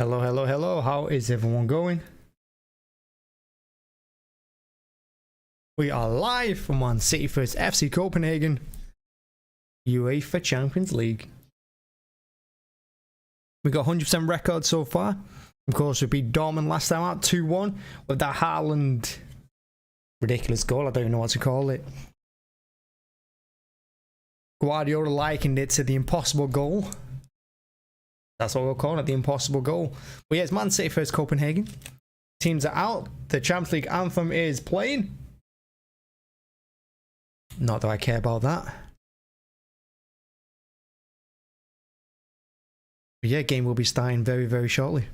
Hello, hello, hello. How is everyone going? We are live from Man City vs FC Copenhagen, UEFA Champions League. We got 100% record so far. Of course, we beat Dortmund last time out 2-1 with that Haaland ridiculous goal. I don't even know what to call it. Guardiola likened it to the impossible goal. That's what we'll call it, the impossible goal. But yeah, it's Man City vs Copenhagen. Teams are out. The Champions League anthem is playing. Not that I care about that. But yeah, game will be starting very, very shortly.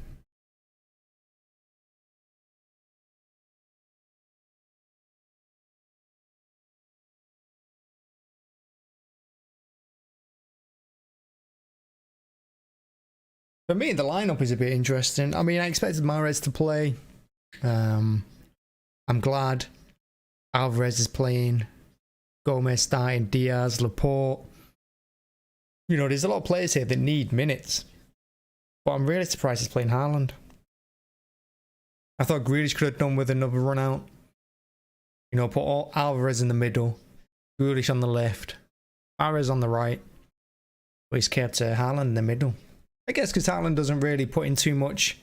For me, the lineup is a bit interesting. I mean, I expected Mahrez to play. I'm glad Alvarez is playing. Gomez starting, Diaz, Laporte. You know, there's a lot of players here that need minutes. But I'm really surprised he's playing Haaland. I thought Grealish could have done with another run out. You know, put Alvarez in the middle. Grealish on the left. Alvarez on the right. But he's kept Haaland in the middle. I guess because Haaland doesn't really put in too much.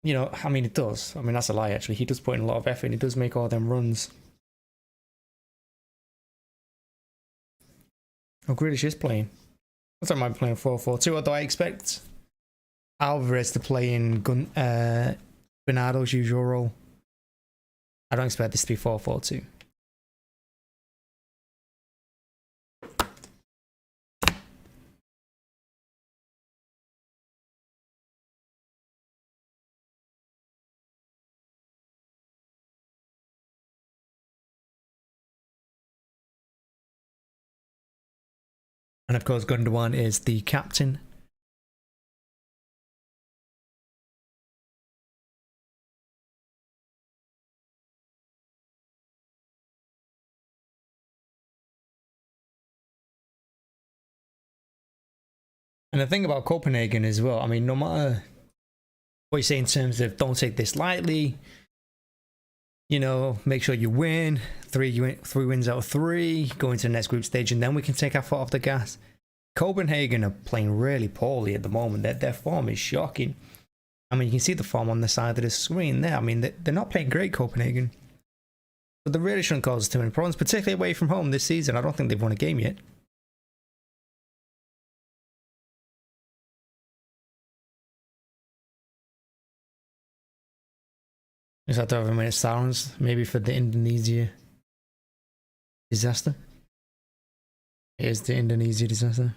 You know, I mean, it does. I mean, that's a lie, actually. He does put in a lot of effort. He does make all them runs. Oh, Grealish is playing. I thought I might be playing 4-4-2, although I expect Alvarez to play in Bernardo's usual role. I don't expect this to be 4-4-2. And of course, Gundogan is the captain. And the thing about Copenhagen as well, I mean, no matter what you say in terms of don't take this lightly, you know, make sure you win, three wins out of 3, go into the next group stage, and then we can take our foot off the gas. Copenhagen are playing really poorly at the moment. Their form is shocking. I mean, you can see the form on the side of the screen there. I mean, they're not playing great, Copenhagen. But they really shouldn't cause us too many problems, particularly away from home this season. I don't think they've won a game yet. Just have to have a minute silence, maybe for the Indonesia disaster. It is the Indonesia disaster.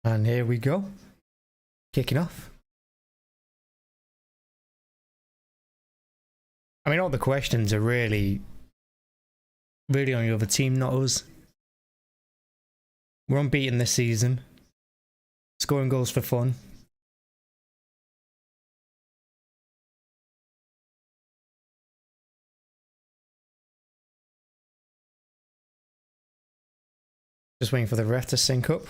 And here we go. Kicking off. I mean, all the questions are really on the other team, not us. We're unbeaten this season. Scoring goals for fun. Just waiting for the ref to sync up.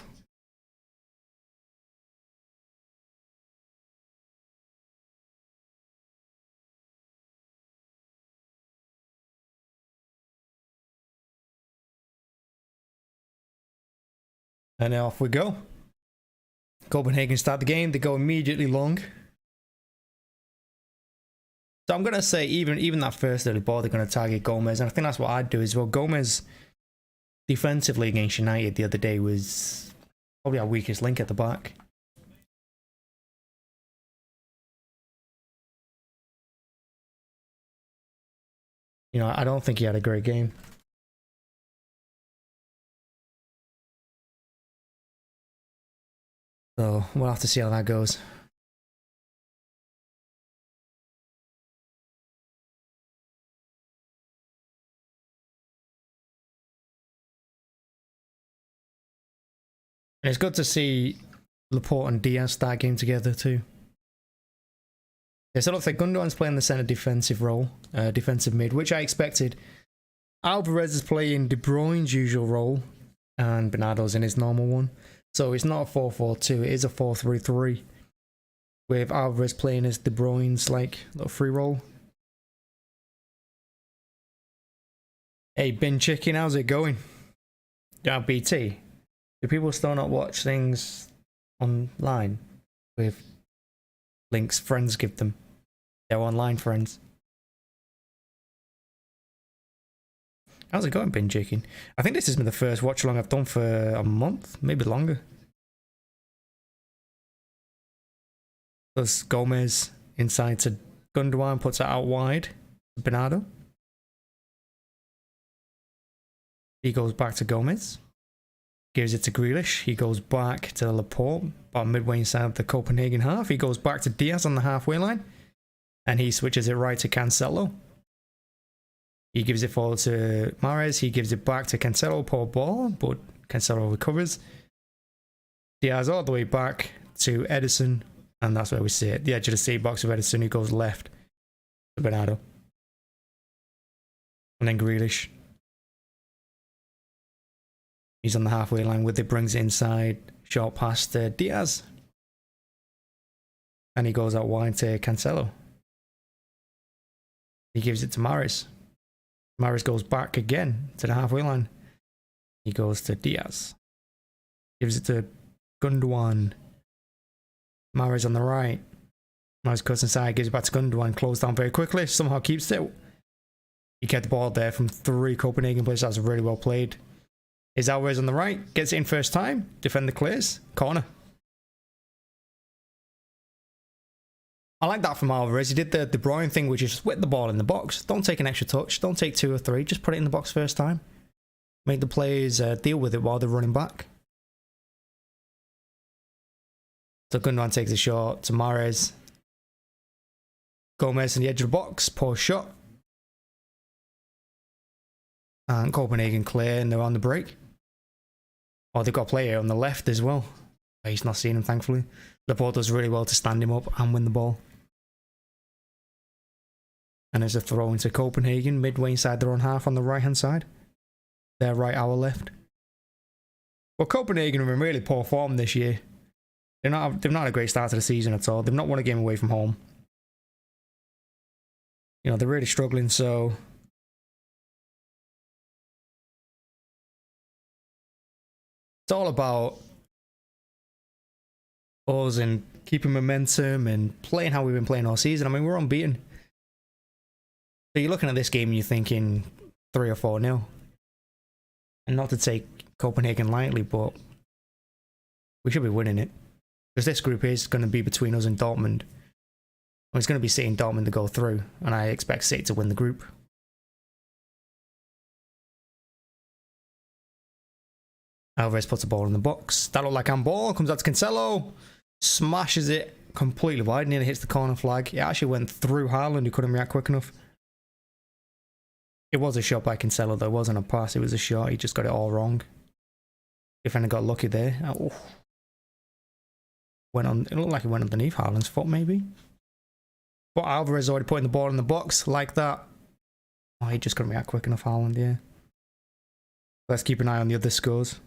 And now off we go. Copenhagen start the game. They go immediately long. So I'm going to say even that first early ball, they're going to target Gomez. And I think that's what I'd do as well. Gomez, defensively against United the other day, was probably our weakest link at the back. You know, I don't think he had a great game. So we'll have to see how that goes. And it's good to see Laporte and Diaz start game together too. Yeah, so it looks like Gundogan's playing the centre defensive role, defensive mid, which I expected. Alvarez is playing De Bruyne's usual role, and Bernardo's in his normal one. So it's not a 4-4-2, it is a 4-3-3, with Alvarez playing as De Bruyne's like little free role. Hey, Bin Chicken, how's it going? Yeah, BT. Do people still not watch things online with links friends give them? They're online friends. How's it going, Bin Chicken? I think this has been the first watch along I've done for a month, maybe longer. Plus Gomez inside to Gundogan, puts it out wide. Bernardo. He goes back to Gomez. Gives it to Grealish. He goes back to Laporte, about midway inside of the Copenhagen half. He goes back to Diaz on the halfway line. And he switches it right to Cancelo. He gives it forward to Mahrez. He gives it back to Cancelo, poor ball, but Cancelo recovers. Diaz all the way back to Edison. And that's where we see it. The edge of the C box of Edison, who goes left to Bernardo. And then Grealish. He's on the halfway line with it, brings it inside. Short pass to Diaz. And he goes out wide to Cancelo. He gives it to Mahrez. Mahrez goes back again to the halfway line. He goes to Diaz. Gives it to Gundogan. Mahrez on the right. Mahrez cuts inside, gives it back to Gundogan. Closed down very quickly. Somehow keeps it. He kept the ball there from 3 Copenhagen players. That was really well played. Is Alvarez on the right. Gets it in first time. Defender clears. Corner. I like that from Alvarez. He did the De Bruyne thing, which is just whip the ball in the box. Don't take an extra touch. Don't take 2 or 3. Just put it in the box first time. Make the players deal with it while they're running back. So Gundogan takes a shot to Mahrez. Gomez on the edge of the box. Poor shot. And Copenhagen clear, and they're on the break. Oh, they've got a player on the left as well. He's not seen him, thankfully. Laporte does really well to stand him up and win the ball. And there's a throw into Copenhagen, midway inside their own half on the right-hand side. Their right, our left. Well, Copenhagen are in really poor form this year. They've not had a great start to the season at all. They've not won a game away from home. You know, they're really struggling, so... It's all about us and keeping momentum and playing how we've been playing all season. I mean, we're unbeaten. So you're looking at this game and you're thinking 3 or 4-0. And not to take Copenhagen lightly, but we should be winning it. Because this group is going to be between us and Dortmund. It's going to be City and Dortmund to go through. And I expect City to win the group. Alvarez puts the ball in the box. That looked like handball. Comes out to Cancelo. Smashes it completely wide. Nearly hits the corner flag. It actually went through Haaland, who couldn't react quick enough. It was a shot by Cancelo, though. It wasn't a pass. It was a shot. He just got it all wrong. Defender got lucky there. Oh. Went on. It looked like it went underneath Haaland's foot, maybe. But Alvarez already putting the ball in the box like that. Oh, he just couldn't react quick enough, Haaland, yeah. Let's keep an eye on the other scores.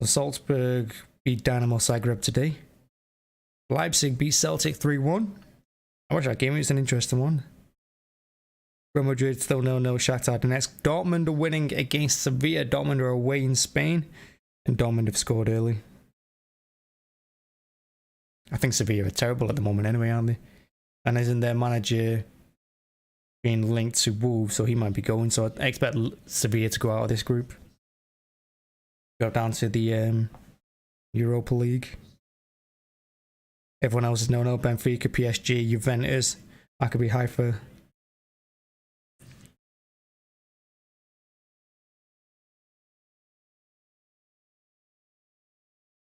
Salzburg beat Dynamo Zagreb today. Leipzig beat Celtic 3-1. I watched that game, it was an interesting one. Real Madrid still 0-0, Shakhtar Donetsk. Dortmund are winning against Sevilla. Dortmund are away in Spain. And Dortmund have scored early. I think Sevilla are terrible at the moment anyway, aren't they? And isn't their manager being linked to Wolves, so he might be going. So I expect Sevilla to go out of this group. Go down to the Europa League. Everyone else is no-no. Benfica, PSG, Juventus, Maccabi Haifa.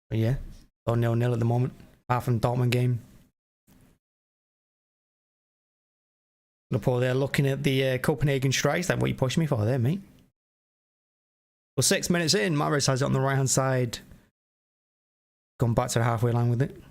But yeah, all 0-0 at the moment, apart from the Dortmund game. Paul, they're looking at the Copenhagen strikes. Like, what are you pushing me for there, mate? Well, 6 minutes in, Mahrez has it on the right-hand side. Gone back to the halfway line with it.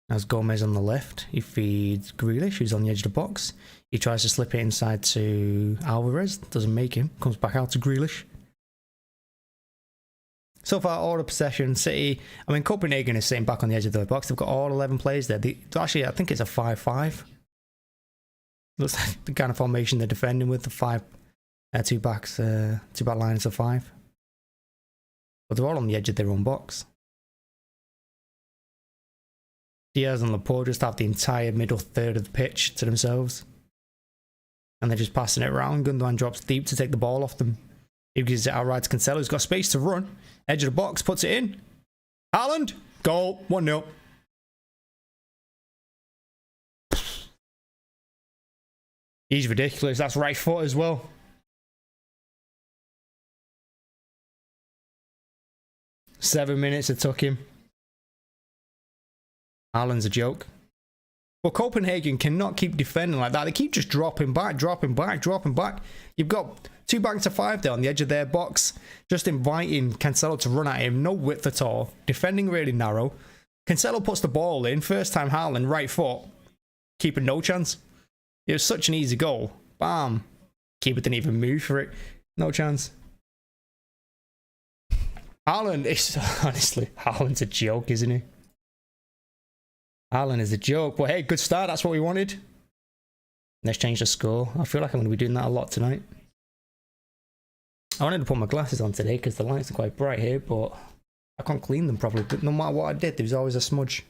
As Gomez on the left, he feeds Grealish, who's on the edge of the box. He tries to slip it inside to Alvarez, doesn't make him, comes back out to Grealish. So far, all the possession, City, I mean, Copenhagen is sitting back on the edge of the box. They've got all 11 players there. Actually, I think it's a 5-5. Looks like the kind of formation they're defending with, the two back lines of 5. But they're all on the edge of their own box. Diaz and Laporte just have the entire middle third of the pitch to themselves. And they're just passing it around. Gundogan drops deep to take the ball off them. He gives it outright to Cancelo, who's got space to run. Edge of the box, puts it in. Haaland, goal, 1-0. He's ridiculous. That's right foot as well. Seven minutes it took him. Haaland's a joke. But Copenhagen cannot keep defending like that. They keep just dropping back. You've got 2 back to 5 there on the edge of their box, just inviting Cancelo to run at him. No width at all. Defending really narrow. Cancelo puts the ball in. First time Haaland, right foot. Keeper no chance. It was such an easy goal. Bam. Keeper didn't even move for it. No chance. Haaland is, honestly, Haaland's a joke, isn't he? Haaland is a joke. But hey, good start. That's what we wanted. Let's change the score. I feel like I'm going to be doing that a lot tonight. I wanted to put my glasses on today because the lights are quite bright here, but I can't clean them properly. But no matter what I did, there was always a smudge.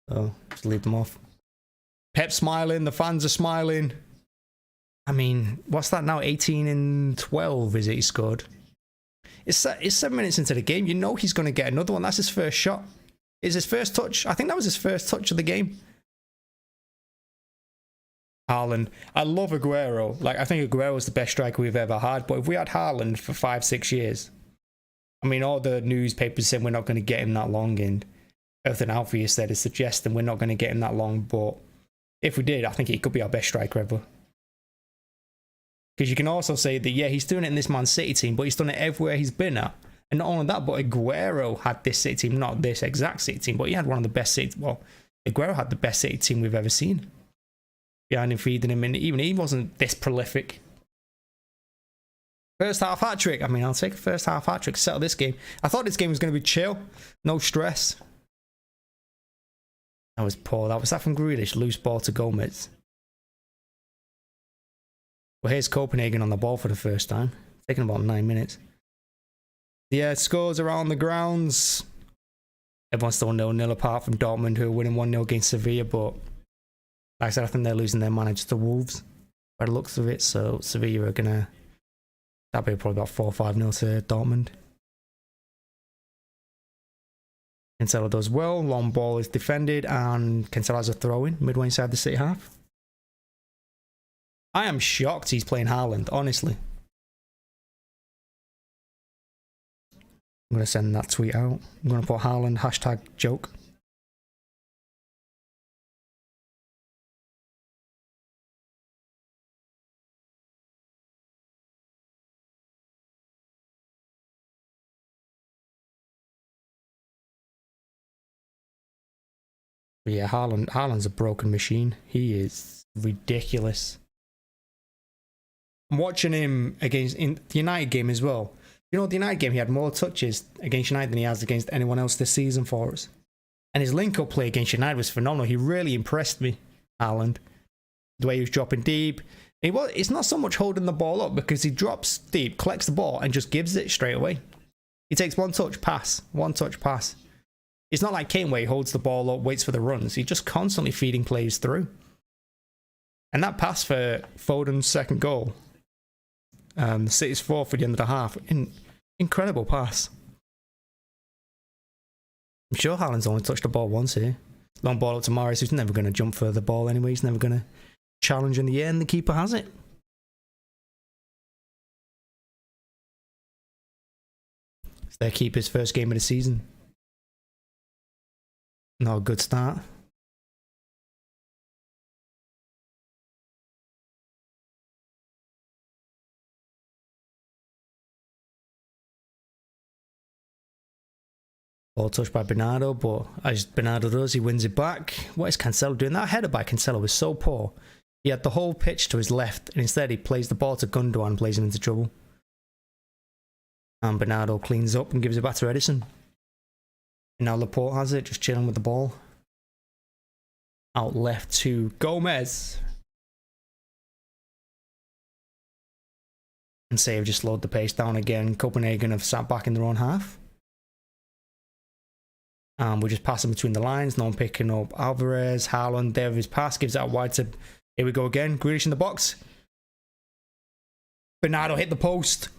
So, just leave them off. Pep's smiling. The fans are smiling. I mean, what's that now? 18 and 12, is it? He scored. It's 7 minutes into the game. You know he's going to get another one. That's his first shot. Is his first touch. I think that was his first touch of the game. Haaland. I love Aguero. Like, I think Aguero was the best striker we've ever had. But if we had Haaland for 5-6 years, I mean, all the newspapers saying we're not going to get him that long, and everything Alfie said is suggesting we're not going to get him that long. But if we did, I think he could be our best striker ever. Because you can also say that, yeah, he's doing it in this Man City team, but he's done it everywhere he's been at. And not only that, but Aguero had this City team, not this exact City team, but he had one of the best City. Well, Aguero had the best City team we've ever seen. Behind him, feeding him, and even he wasn't this prolific. First half hat trick. I mean, I'll take a first half hat trick, settle this game. I thought this game was going to be chill, no stress. That was poor. That was that from Grealish, loose ball to Gomez. Well, here's Copenhagen on the ball for the first time, taking about 9 minutes. Yeah, scores around the grounds. Everyone's still 0-0 apart from Dortmund, who are winning 1-0 against Sevilla. But like I said, I think they're losing their manager to Wolves by the looks of it. So Sevilla are going to... That'll be probably about 4-5-0 to Dortmund. Cancelo does well. Long ball is defended. And Cancelo has a throw-in midway inside the City half. I am shocked he's playing Haaland, honestly. I'm going to send that tweet out. I'm going to put Haaland #joke. But yeah, Haaland's a broken machine. He is ridiculous. I'm watching him in the United game as well. You know, the United game, he had more touches against United than he has against anyone else this season for us. And his link-up play against United was phenomenal. He really impressed me, Haaland. The way he was dropping deep. It's not so much holding the ball up because he drops deep, collects the ball, and just gives it straight away. He takes one touch pass. It's not like Kane where he holds the ball up, waits for the runs. He's just constantly feeding plays through. And that pass for Foden's second goal, City's fourth at the end of the half, incredible pass. I'm sure Haaland's only touched the ball once here. Long ball up to Mahrez, who's never going to jump for the ball anyway. He's never going to challenge in the air, and the keeper has it. It's their keeper's first game of the season. Not a good start. Ball touched by Bernardo, but as Bernardo does, he wins it back. What is Cancelo doing? That header by Cancelo was so poor. He had the whole pitch to his left, and instead he plays the ball to Gundogan and plays him into trouble. And Bernardo cleans up and gives it back to Ederson. And now Laporte has it, just chilling with the ball. Out left to Gomez. And Save just slowed the pace down again. Copenhagen have sat back in their own half. And we're just passing between the lines. No one picking up Alvarez. Haaland there with his pass. Gives it out wide to... Here we go again. Grealish in the box. Bernardo hit the post.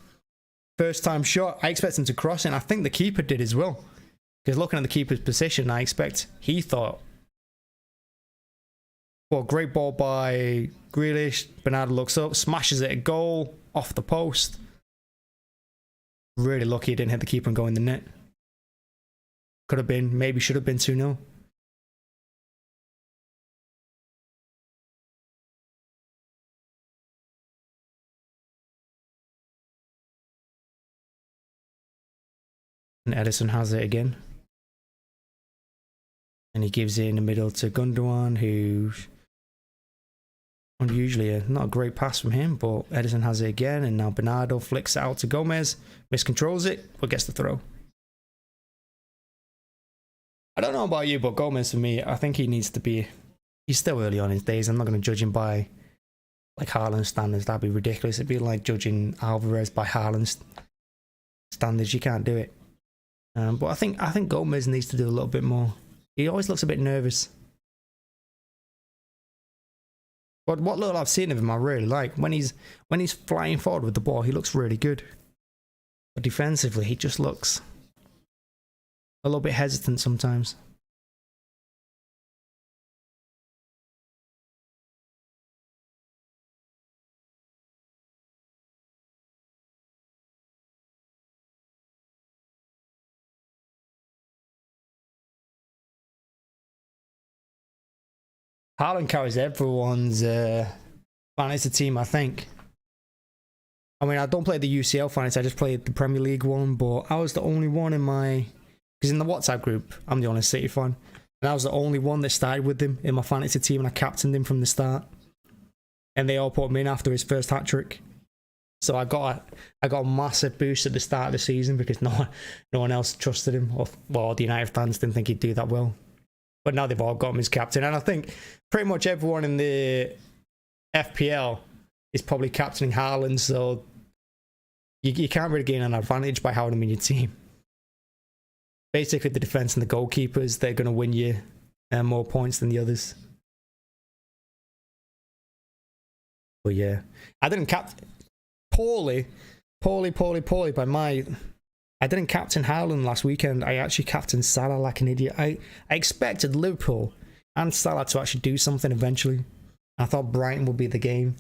First time shot. I expect him to cross it. And I think the keeper did as well. Because looking at the keeper's position, I expect he thought... Well, great ball by Grealish. Bernardo looks up. Smashes it. A goal. Off the post. Really lucky he didn't hit the keeper and go in the net. Could have been, maybe should have been 2-0. And Ederson has it again. And he gives it in the middle to Gundogan, who... Unusually, not a great pass from him, but Ederson has it again. And now Bernardo flicks it out to Gomez. Miscontrols it, but gets the throw. I don't know about you, but Gomez for me, I think he needs to be... He's still early on in his days. I'm not going to judge him by like Haaland standards. That'd be ridiculous. It'd be like judging Alvarez by Haaland standards. You can't do it. But I think Gomez needs to do a little bit more. He always looks a bit nervous. But what little I've seen of him, I really like. When he's flying forward with the ball, he looks really good. But defensively, he just looks a little bit hesitant sometimes. Haaland carries everyone's fantasy team, I think. I mean, I don't play the UCL fantasy, I just played the Premier League one, but I was the only one in my... Because in the WhatsApp group, I'm the only City fan. And I was the only one that started with him in my fantasy team, and I captained him from the start. And they all put him in after his first hat-trick. So I got a massive boost at the start of the season because no one else trusted him. Well, the United fans didn't think he'd do that well. But now they've all got him as captain. And I think pretty much everyone in the FPL is probably captaining Haaland. So you can't really gain an advantage by having him in your team. Basically, the defense and the goalkeepers, they're going to win you more points than the others. But yeah, I didn't captain... Poorly by my... I didn't captain Haaland last weekend. I actually captained Salah like an idiot. I expected Liverpool and Salah to actually do something eventually. I thought Brighton would be the game.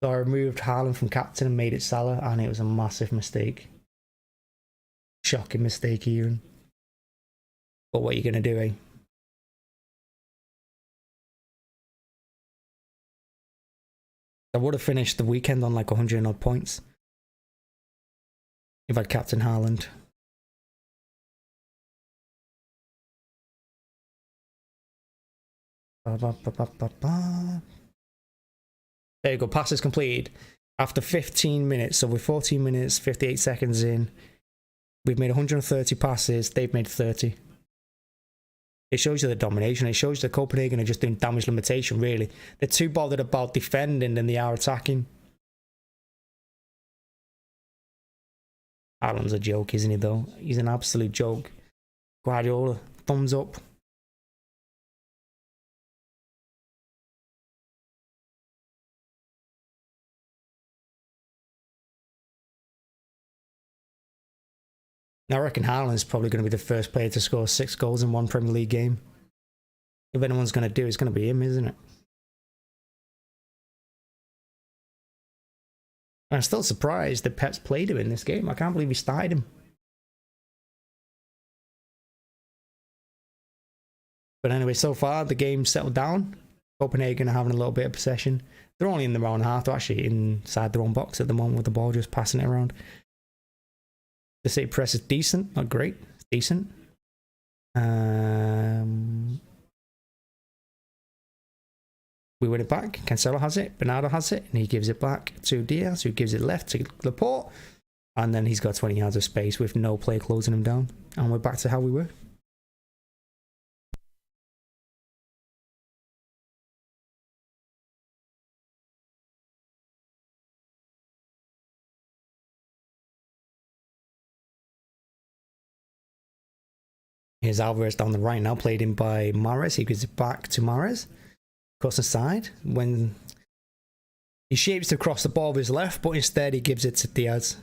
So I removed Haaland from captain and made it Salah, and it was a massive mistake. Shocking mistake even. But what are you going to do, eh? I would have finished the weekend on like 100 and odd points if I'd captain Haaland. There you go, passes completed after 15 minutes. So we're 14 minutes, 58 seconds in. We've made 130 passes, they've made 30. It shows you the domination. It shows the Copenhagen are just doing damage limitation, really. They're too bothered about defending than they are attacking. Haaland's a joke, isn't he, though? He's an absolute joke. Guardiola, thumbs up. Now, I reckon Haaland's probably going to be the first player to score 6 goals in one Premier League game. If anyone's going to do it, it's going to be him, isn't it? I'm still surprised that Pep's played him in this game. I can't believe he started him. But anyway, so far, the game's settled down. Copenhagen are having a little bit of possession. They're only in their own half. They're actually inside their own box at the moment with the ball, just passing it around. The City press is decent, not great. It's decent. We win it back. Cancelo has it. Bernardo has it. And he gives it back to Diaz, who gives it left to Laporte. And then he's got 20 yards of space with no player closing him down. And we're back to how we were. Here's Alvarez down the right now, played in by Mahrez. He gives it back to Mahrez. Across the side. When he shapes to cross the ball with his left, but instead he gives it to Diaz.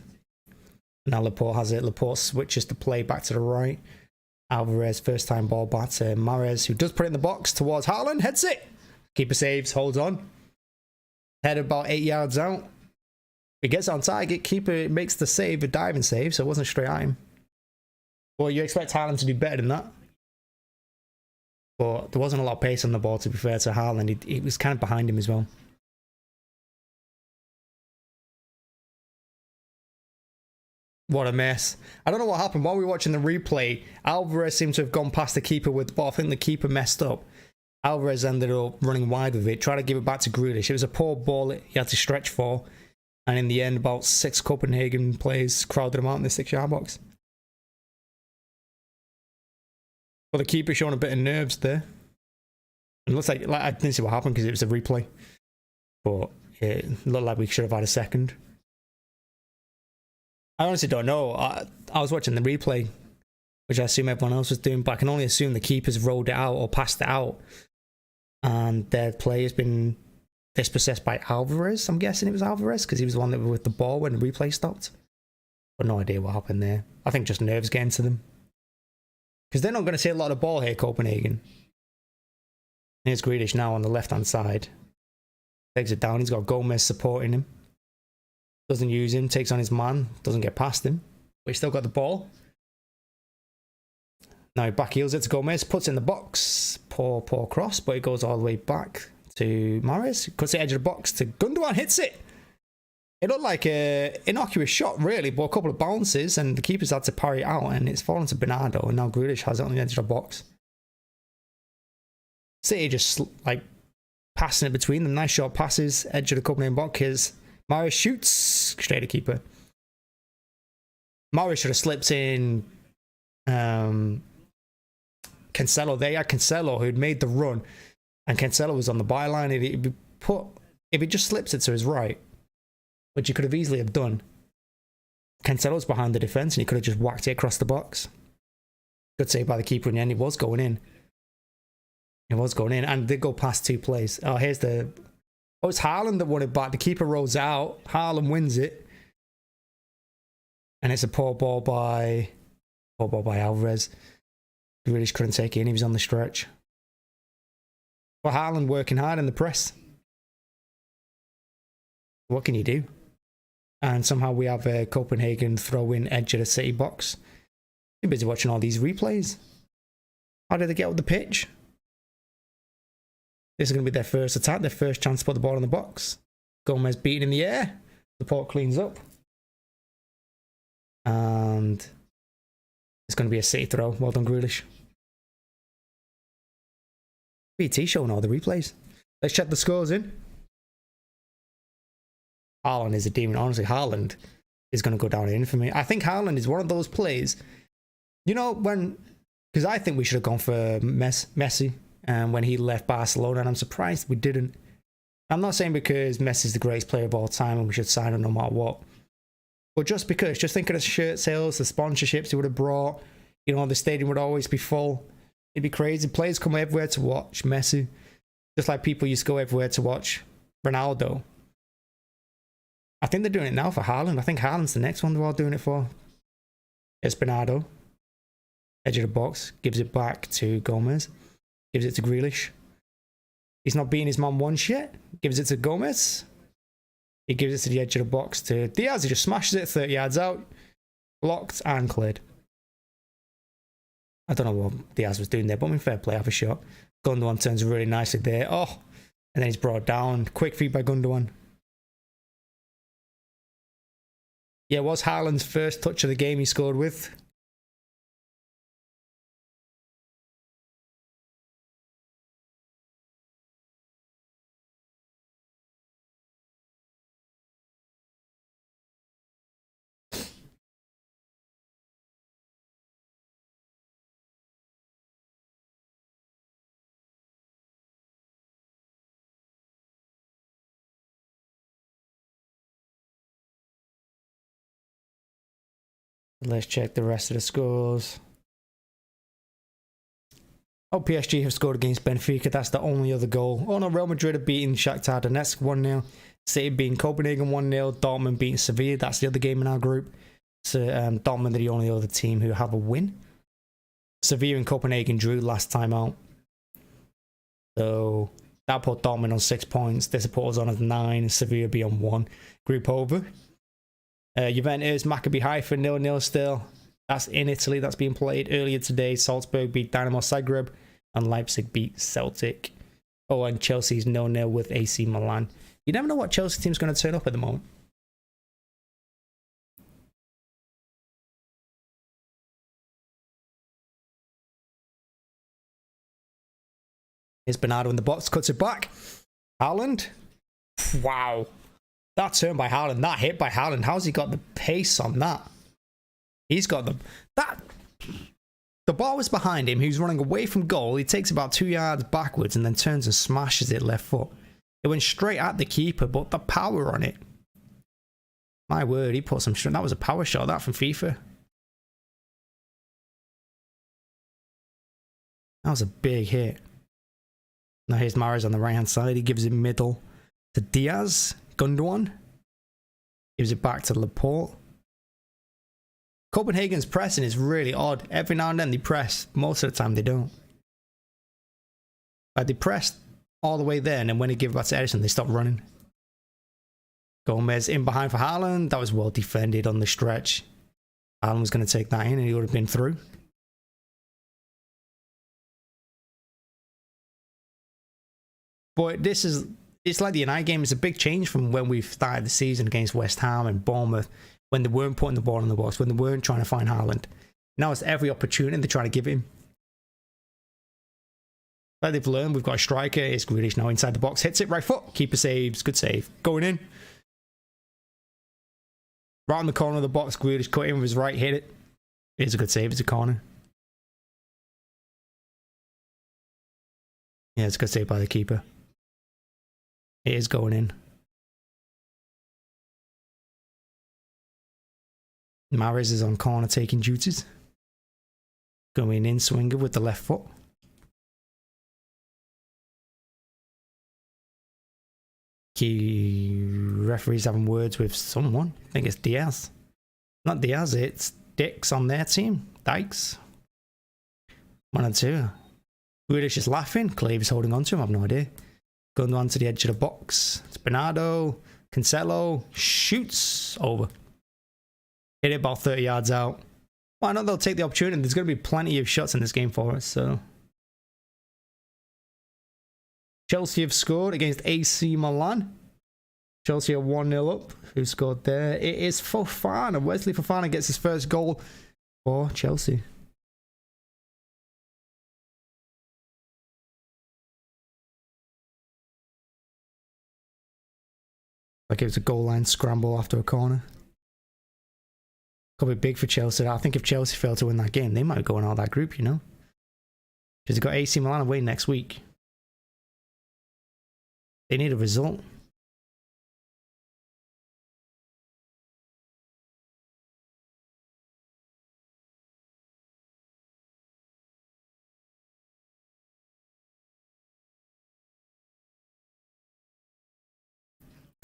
Now Laporte has it. Laporte switches the play back to the right. Alvarez, first time ball back to Mahrez, who does put it in the box towards Haaland. Heads it. Keeper saves, holds on. Head about 8 yards out. He gets on target. Keeper makes the save, a diving save, so it wasn't straight at him. Well, you expect Haaland to do better than that. But there wasn't a lot of pace on the ball, to be fair to Haaland. He was kind of behind him as well. What a mess. I don't know what happened. While we were watching the replay, Alvarez seemed to have gone past the keeper with the ball. I think the keeper messed up. Alvarez ended up running wide with it, tried to give it back to Grealish. It was a poor ball he had to stretch for. And in the end, about 6 Copenhagen players crowded him out in the 6-yard box. Well, the keeper showing a bit of nerves there. It looks like I didn't see what happened because it was a replay. But it looked like we should have had a second. I honestly don't know. I was watching the replay, which I assume everyone else was doing, but I can only assume the keepers rolled it out or passed it out. And their play has been dispossessed by Alvarez. I'm guessing it was Alvarez because he was the one that was with the ball when the replay stopped. But no idea what happened there. I think just nerves getting to them. Because they're not going to see a lot of ball here, Copenhagen. Here's Grealish now on the left-hand side. Takes it down. He's got Gomez supporting him. Doesn't use him. Takes on his man. Doesn't get past him. But he's still got the ball. Now he back heels it to Gomez. Puts it in the box. Poor cross. But it goes all the way back to Mahrez. Cuts the edge of the box to Gundogan. Hits it. It looked like an innocuous shot, really, but a couple of bounces, and the keeper's had to parry it out, and it's fallen to Bernardo, and now Grealish has it on the edge of the box. City just, like, passing it between them. Nice short passes, edge of the Copenhagen box. Mahrez shoots straight to keeper. Mahrez should have slipped in Cancelo there. Yeah, Cancelo, who'd made the run, and Cancelo was on the byline. If he just slips it to his right, which he could have easily have done. Cancelo's behind the defence and he could have just whacked it across the box. Good save by the keeper in the end. It was going in. It was going in and did go past 2 plays. Oh, here's the... Oh, it's Haaland that won it back. The keeper rolls out. Haaland wins it. And it's a poor ball by Alvarez. Grealish couldn't take it in. He was on the stretch. But Haaland working hard in the press. What can you do? And somehow we have a Copenhagen throw-in edge of the City box. You're busy watching all these replays. How did they get up the pitch? This is going to be their first attack, their first chance to put the ball in the box. Gomez beaten in the air. Laporte cleans up. And it's going to be a City throw. Well done, Grealish. BT showing all the replays. Let's check the scores in. Haaland is a demon. Honestly, Haaland is going to go down in infamy. I think Haaland is one of those players. You know, when Because I think we should have gone for Messi when he left Barcelona, and I'm surprised we didn't. I'm not saying because Messi's the greatest player of all time and we should sign him no matter what. But just because, just think of the shirt sales, the sponsorships he would have brought. You know, the stadium would always be full. It'd be crazy. Players come everywhere to watch Messi. Just like people used to go everywhere to watch Ronaldo. I think they're doing it now for Haaland. I think Haaland's the next one they're all doing it for. Espinado. Edge of the box. Gives it back to Gomez. Gives it to Grealish. He's not beating his man once yet. Gives it to Gomez. He gives it to the edge of the box to Diaz. He just smashes it 30 yards out. Blocked and cleared. I don't know what Diaz was doing there, but I mean, fair play, have a shot. Gundogan turns really nicely there. Oh, and then he's brought down. Quick feed by Gundogan. Yeah, it was Haaland's first touch of the game he scored with. Let's check the rest of the scores. Oh, PSG have scored against Benfica. That's the only other goal. Oh no, Real Madrid have beaten Shakhtar Donetsk 1-0. City beating Copenhagen 1-0. Dortmund beating Sevilla. That's the other game in our group. So Dortmund are the only other team who have a win. Sevilla and Copenhagen drew last time out. So that put Dortmund on 6 points. This put us on at 9. Sevilla be on 1. Group over. Juventus, Maccabi Haifa 0-0 still. That's in Italy. That's being played earlier today. Salzburg beat Dynamo Zagreb and Leipzig beat Celtic. Oh, and Chelsea's 0-0 with AC Milan. You never know what Chelsea team's going to turn up at the moment. Here's Bernardo in the box, cuts it back. Haaland. Wow. That turn by Haaland, that hit by Haaland, how's he got the pace on that? He's got the ball was behind him, he was running away from goal, he takes about 2 yards backwards and then turns and smashes it left foot. It went straight at the keeper, but the power on it. My word, he put some that was a power shot, that from FIFA. That was a big hit. Now here's Mahrez on the right hand side, he gives it middle to Diaz. Gundogan gives it back to Laporte. Copenhagen's pressing is really odd. Every now and then they press. Most of the time they don't. Like they pressed all the way there, and then when they give it back to Edison, they stop running. Gomez in behind for Haaland. That was well defended on the stretch. Haaland was going to take that in, and he would have been through. But this is... It's like the United game. It's a big change from when we started the season against West Ham and Bournemouth, when they weren't putting the ball in the box, when they weren't trying to find Haaland. Now it's every opportunity they're trying to give him. Like they've learned, we've got a striker. It's Grealish now inside the box. Hits it, right foot. Keeper saves. Good save. Going in. Right in the corner of the box. Grealish cut in with his right. Hit it. It's a good save. It's a corner. Yeah, it's a good save by the keeper. It is going in. Mahrez is on corner taking duties. Going in swinger with the left foot. Key referees having words with someone. I think it's Diaz. Not Diaz, it's Dix on their team. Dykes. 1 and 2. Grealish is laughing. Clave's holding on to him. I have no idea. Going on to the edge of the box. It's Bernardo. Cancelo shoots over. Hit it about 30 yards out. Why not? They'll take the opportunity. There's going to be plenty of shots in this game for us. So Chelsea have scored against AC Milan. Chelsea are 1-0 up. Who scored there? It is Fofana. Wesley Fofana gets his first goal for Chelsea. Like it was a goal line scramble after a corner. Could be big for Chelsea. I think if Chelsea fail to win that game, they might go in out that group, you know. Because they've got AC Milan away next week. They need a result.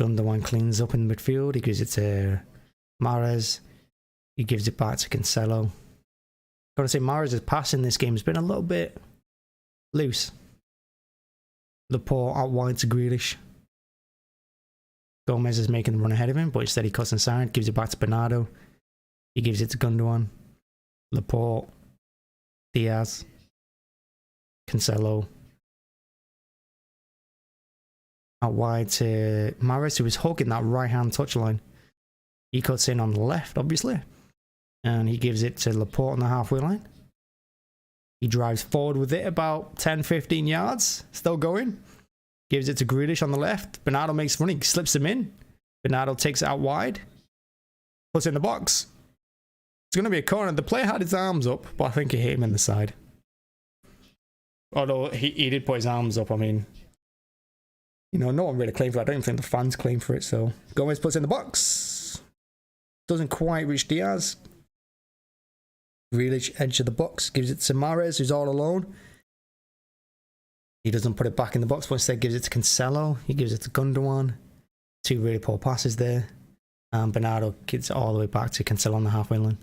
Gundogan cleans up in midfield. He gives it to Mahrez. He gives it back to Cancelo. Gotta say, Mahrez's pass in this game has been a little bit loose. Laporte out wide to Grealish. Gomez is making the run ahead of him, but instead he cuts inside, gives it back to Bernardo. He gives it to Gundogan. Laporte. Diaz. Cancelo. Out wide to Mahrez, who was hugging that right-hand touchline. He cuts in on the left, obviously. And he gives it to Laporte on the halfway line. He drives forward with it about 10-15 yards. Still going. Gives it to Grealish on the left. Bernardo makes running, slips him in. Bernardo takes it out wide. Puts it in the box. It's going to be a corner. The player had his arms up, but I think he hit him in the side. Although he did put his arms up, I mean... You know, no one really claimed for it. I don't even think the fans claim for it, so... Gomez puts it in the box. Doesn't quite reach Diaz. Grealish, edge of the box. Gives it to Mahrez, who's all alone. He doesn't put it back in the box, but instead gives it to Cancelo. He gives it to Gundogan. Two really poor passes there. And Bernardo gives it all the way back to Cancelo on the halfway line.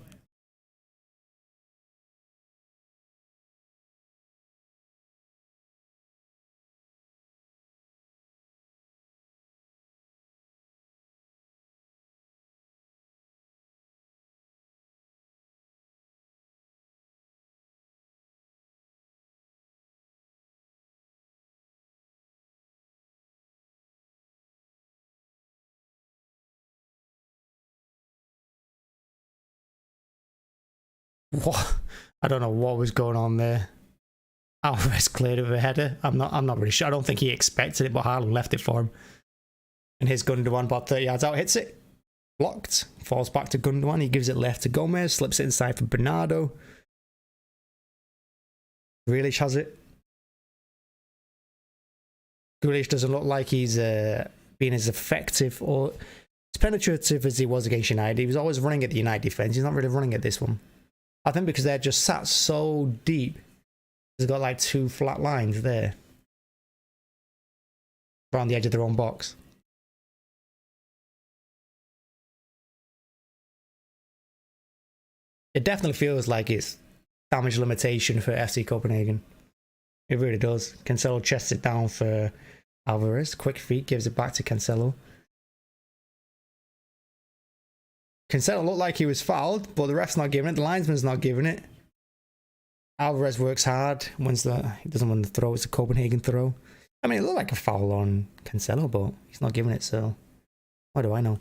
What? I don't know what was going on there. Alvarez cleared of a header. I'm not really sure. I don't think he expected it, but Haaland left it for him. And his Gundogan about 30 yards out hits it. Blocked. Falls back to Gundogan. He gives it left to Gomez. Slips it inside for Bernardo. Grealish has it. Grealish doesn't look like he's being as effective or as penetrative as he was against United. He was always running at the United defence. He's not really running at this one. I think because they're just sat so deep. They've got like two flat lines there. Around the edge of their own box. It definitely feels like it's damage limitation for FC Copenhagen. It really does. Cancelo chests it down for Alvarez. Quick feet, gives it back to Cancelo. Cancelo looked like he was fouled, but the ref's not giving it. The linesman's not giving it. Alvarez works hard. He doesn't win the throw. It's a Copenhagen throw. I mean, it looked like a foul on Cancelo, but he's not giving it, so what do I know?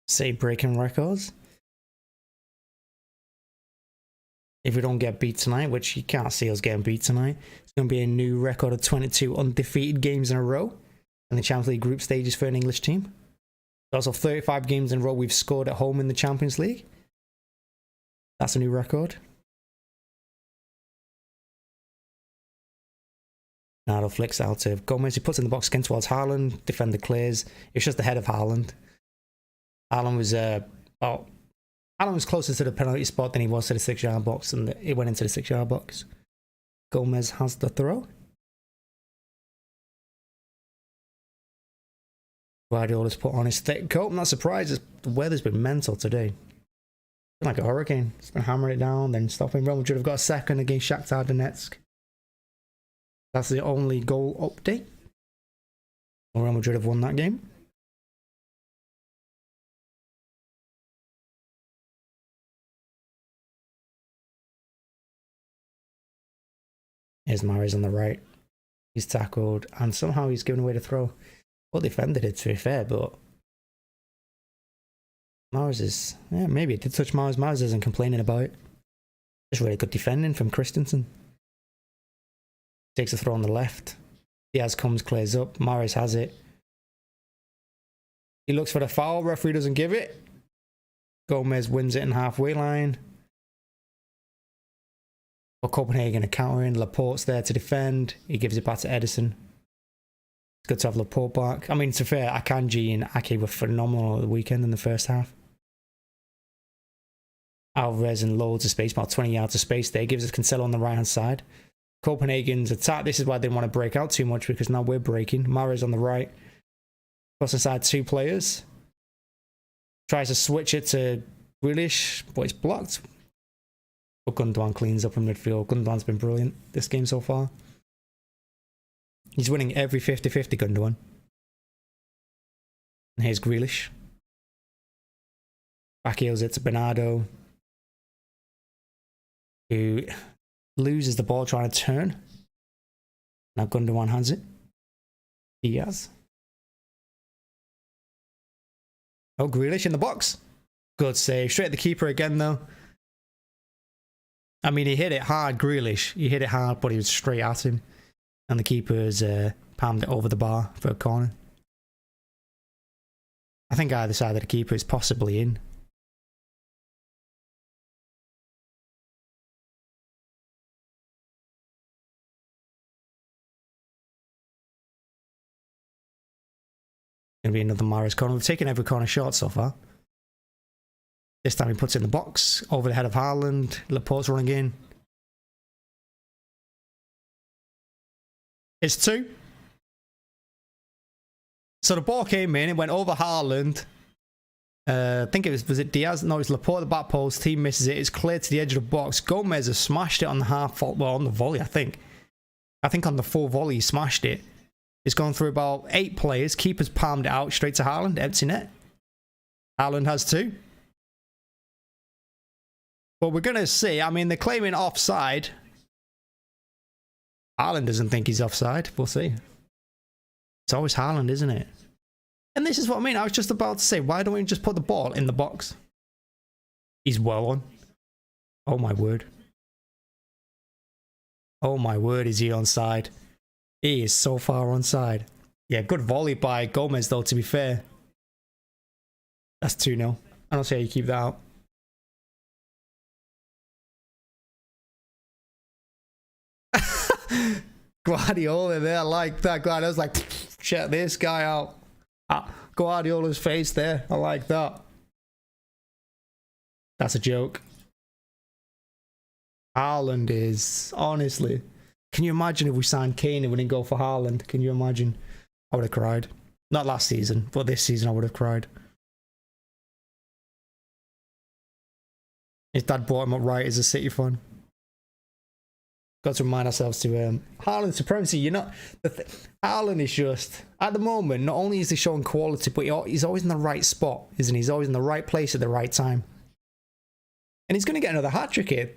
Say breaking records. If we don't get beat tonight, which you can't see us getting beat tonight, it's going to be a new record of 22 undefeated games in a row in the Champions League group stages for an English team. Also 35 games in a row we've scored at home in the Champions League. That's a new record. Bernardo flicks out to Gomez. He puts in the box again towards Haaland. Defender clears. It's just ahead of Haaland. Haaland was closer to the penalty spot than he was to the 6-yard box, and it went into the 6-yard box. Gomez has the throw. Guardiola's put on his thick coat. I'm not surprised. The weather's been mental today. It's been like a hurricane. It's been hammering it down, then stopping. Real Madrid have got a second against Shakhtar Donetsk. That's the only goal update. Real Madrid have won that game. Here's Mahrez on the right. He's tackled, and somehow he's given away the throw. Well defended it, to be fair, but Mars is, yeah, maybe it did touch Mars. Mars isn't complaining about it. Just really good defending from Christensen. Takes a throw on the left. Diaz comes, clears up. Maris has it. He looks for the foul. Referee doesn't give it. Gomez wins it in halfway line. But Copenhagen are countering. Laporte's there to defend. He gives it back to Edison. It's good to have Laporte back. I mean, to be fair, Akanji and Ake were phenomenal at the weekend in the first half. Alvarez in loads of space, about 20 yards of space there. Gives us Cancelo on the right hand side. Copenhagen's attack. This is why they didn't want to break out too much, because now we're breaking. Mahrez on the right. Cross inside two players. Tries to switch it to Grealish, but it's blocked. But Gundogan cleans up in midfield. Gundogan's been brilliant this game so far. He's winning every 50-50, Gundogan. And here's Grealish. Back heels it to Bernardo, who loses the ball trying to turn. Now Gundogan has it. Diaz. Oh, Grealish in the box. Good save. Straight at the keeper again, though. I mean, he hit it hard, Grealish. He hit it hard, but he was straight at him. And the keeper's palmed it over the bar for a corner. I think either side of the keeper is possibly in. Going to be another Mahrez corner. We've taken every corner shot so far. This time he puts it in the box, over the head of Haaland. Laporte's running in. It's 2. So the ball came in, it went over Haaland. I think it was it Diaz? No, it's Laporte at the back post. Team misses it. It's cleared to the edge of the box. Gomez has smashed it on the on the volley, I think. I think on the full volley he smashed it. It's gone through about 8 players. Keeper's palmed it out straight to Haaland. Empty net. Haaland has 2. But we're going to see. I mean, they're claiming offside. Haaland doesn't think he's offside. We'll see. It's always Haaland, isn't it? And this is what I mean. I was just about to say, why don't we just put the ball in the box? He's well on. Oh, my word. Oh, my word, is he onside? He is so far onside. Yeah, good volley by Gomez, though, to be fair. That's 2-0. I don't see how you keep that out. Guardiola there, like that. Guardiola's like, check this guy out. Guardiola's face there. I like that. That's a joke. Haaland is, honestly. Can you imagine if we signed Kane and we didn't go for Haaland? Can you imagine? I would have cried. Not last season, but this season I would have cried. His dad brought him up right as a City fan. Got to remind ourselves to Haaland supremacy. You're not. Haaland is just, at the moment, not only is he showing quality, but he's always in the right spot, isn't he? He's always in the right place at the right time. And he's going to get another hat-trick here.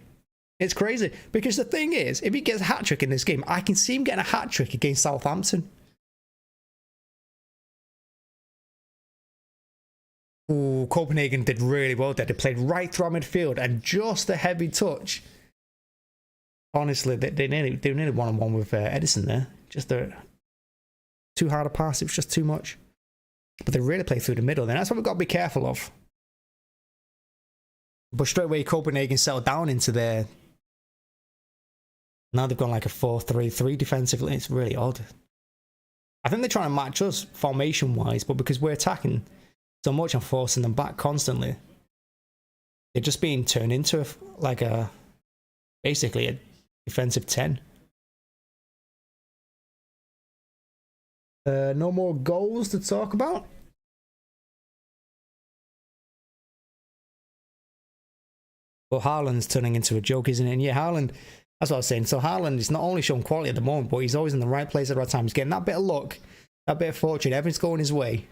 It's crazy. Because the thing is, if he gets a hat-trick in this game, I can see him getting a hat-trick against Southampton. Ooh, Copenhagen did really well there. They played right through our midfield and just a heavy touch. Honestly, they nearly one-on-one with Edison there. Just too hard a pass. It was just too much. But they really play through the middle. Then that's what we've got to be careful of. But straight away, Copenhagen settled down into their. Now they've gone like a 4-3-3 defensively. It's really odd. I think they're trying to match us formation-wise, but because we're attacking so much and forcing them back constantly, they're just being turned into basically a defensive 10. No more goals to talk about. But Haaland's turning into a joke, isn't it? And yeah, Haaland, that's what I was saying. So Haaland is not only showing quality at the moment, but he's always in the right place at the right time. He's getting that bit of luck, that bit of fortune. Everything's going his way.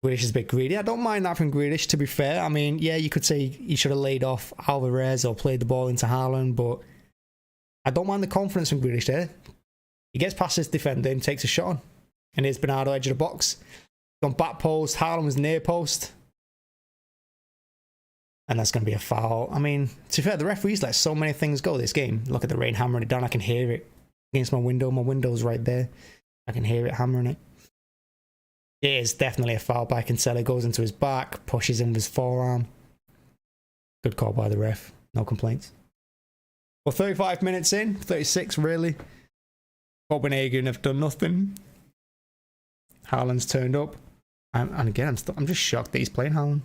Grealish is a bit greedy. I don't mind that from Grealish, to be fair. I mean, yeah, you could say he should have laid off Alvarez or played the ball into Haaland, but I don't mind the confidence from Grealish there. He gets past his defender and takes a shot on. And here's Bernardo, edge of the box. Gone back post. Haaland was near post. And that's going to be a foul. I mean, to be fair, the referees let so many things go this game. Look at the rain hammering it down. I can hear it against my window. My window's right there. I can hear it hammering it. It is definitely a foul by Cancelo. Goes into his back, pushes him with his forearm. Good call by the ref. No complaints. Well, 35 minutes in, 36 really. Copenhagen have done nothing. Haaland's turned up. And again, I'm just shocked that he's playing Haaland.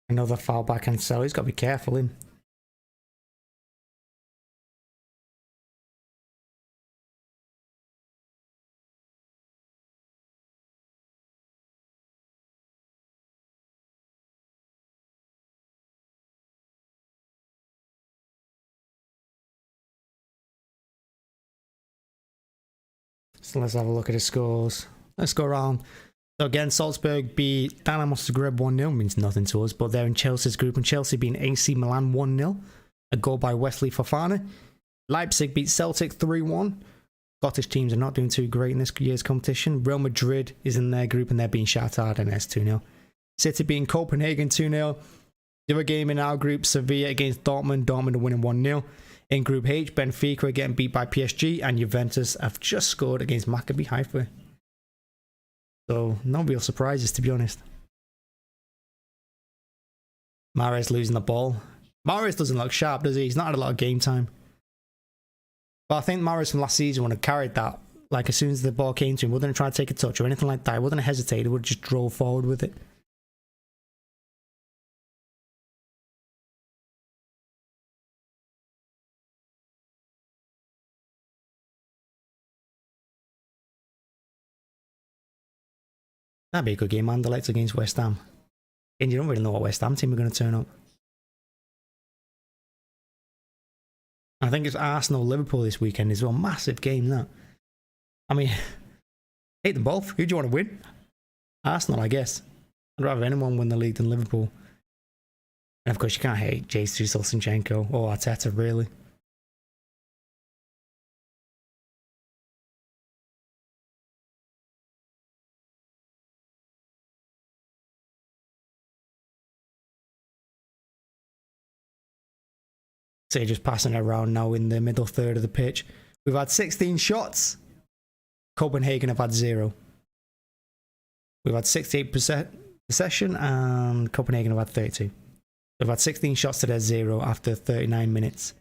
Another foul by Cancelo. He's got to be careful, him. So let's have a look at the scores. Let's go around. So again, Salzburg beat Dynamo Zagreb 1-0, means nothing to us, but they're in Chelsea's group, and Chelsea beat AC Milan 1-0, a goal by Wesley Fofana. Leipzig beat Celtic 3-1. Scottish teams are not doing too great in this year's competition. Real Madrid is in their group and they're being Shakhtar Donetsk 2-0. City beating Copenhagen 2-0. The other game in our group, Sevilla against Dortmund. Dortmund are winning 1-0. In Group H, Benfica are getting beat by PSG, and Juventus have just scored against Maccabi Haifa. So, no real surprises, to be honest. Mahrez losing the ball. Mahrez doesn't look sharp, does he? He's not had a lot of game time. But I think Mahrez from last season would have carried that. Like, as soon as the ball came to him, wouldn't try to take a touch or anything like that. He wouldn't have hesitated. He would have just drove forward with it. That'd be a good game, Anderlecht against West Ham. And you don't really know what West Ham team are going to turn up. I think it's Arsenal-Liverpool this weekend as well. Massive game, that. I mean, hate them both. Who do you want to win? Arsenal, I guess. I'd rather anyone win the league than Liverpool. And of course, you can't hate Jesus or Zinchenko or Arteta, really. So you're just passing it around now in the middle third of the pitch. We've had 16 shots. Copenhagen have had 0. We've had 68% possession and Copenhagen have had 32. We've had 16 shots to their 0 after 39 minutes.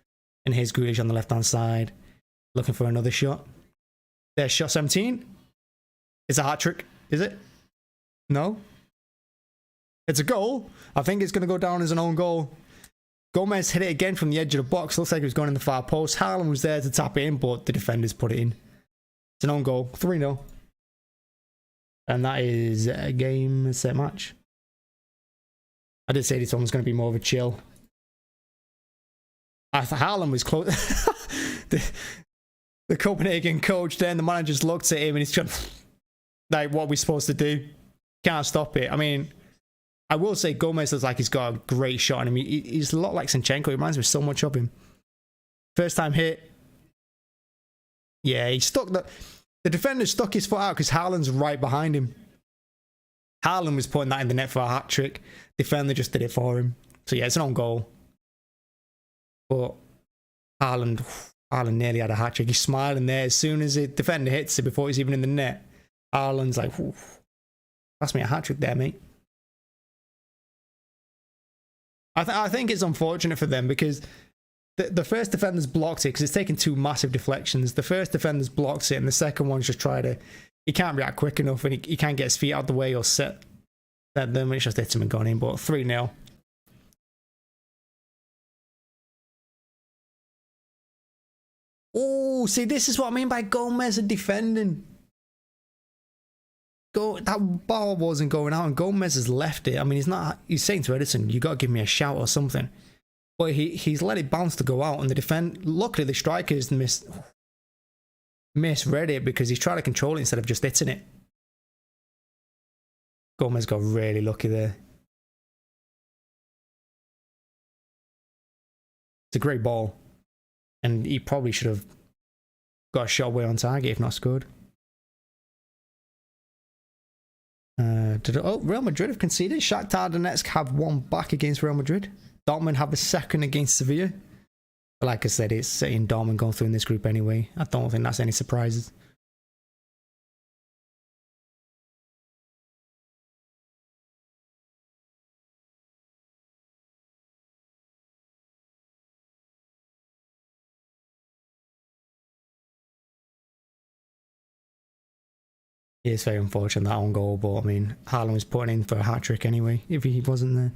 And here's Grealish on the left-hand side, looking for another shot. There's shot 17. It's a hat-trick, is it? No? It's a goal. I think it's going to go down as an own goal. Gomez hit it again from the edge of the box. Looks like it was going in the far post. Haaland was there to tap it in, but the defenders put it in. It's an own goal. 3-0. And that is a game set match. I did say this one was going to be more of a chill. I thought Haaland was close. the Copenhagen coach then, the manager just looked at him and he's trying, like, what are we supposed to do? Can't stop it. I mean, I will say Gomez looks like he's got a great shot on him. He's a lot like Zinchenko. He reminds me so much of him. First time hit. Yeah, he stuck the defender stuck his foot out because Haaland's right behind him. Haaland was putting that in the net for a hat trick. Defender just did it for him. So yeah, it's an own goal. But Haaland nearly had a hat trick. He's smiling there as soon as the defender hits it before he's even in the net. Haaland's like, that's me a hat trick there, mate. I think it's unfortunate for them because the first defender's blocked it because it's taken 2 massive deflections. The first defender's blocked it and the second one's just tried to he can't react quick enough, and he can't get his feet out the way or set them. It's just hit him and gone in. But 3-0. Oh, see, this is what I mean by Gomez and defending. That ball wasn't going out, and Gomez has left it. I mean, he's saying to Edison, you got to give me a shout or something. But he's let it bounce to go out, and luckily the strikers misread it because he's trying to control it instead of just hitting it. Gomez got really lucky there. It's a great ball. And he probably should have got a shot away on target if not scored. Real Madrid have conceded. Shakhtar Donetsk have one back against Real Madrid. Dortmund have a second against Sevilla. But like I said, it's City and Dortmund going through in this group anyway. I don't think that's any surprises. It is very unfortunate that own goal, but I mean, Haaland was putting in for a hat-trick anyway, if he wasn't there.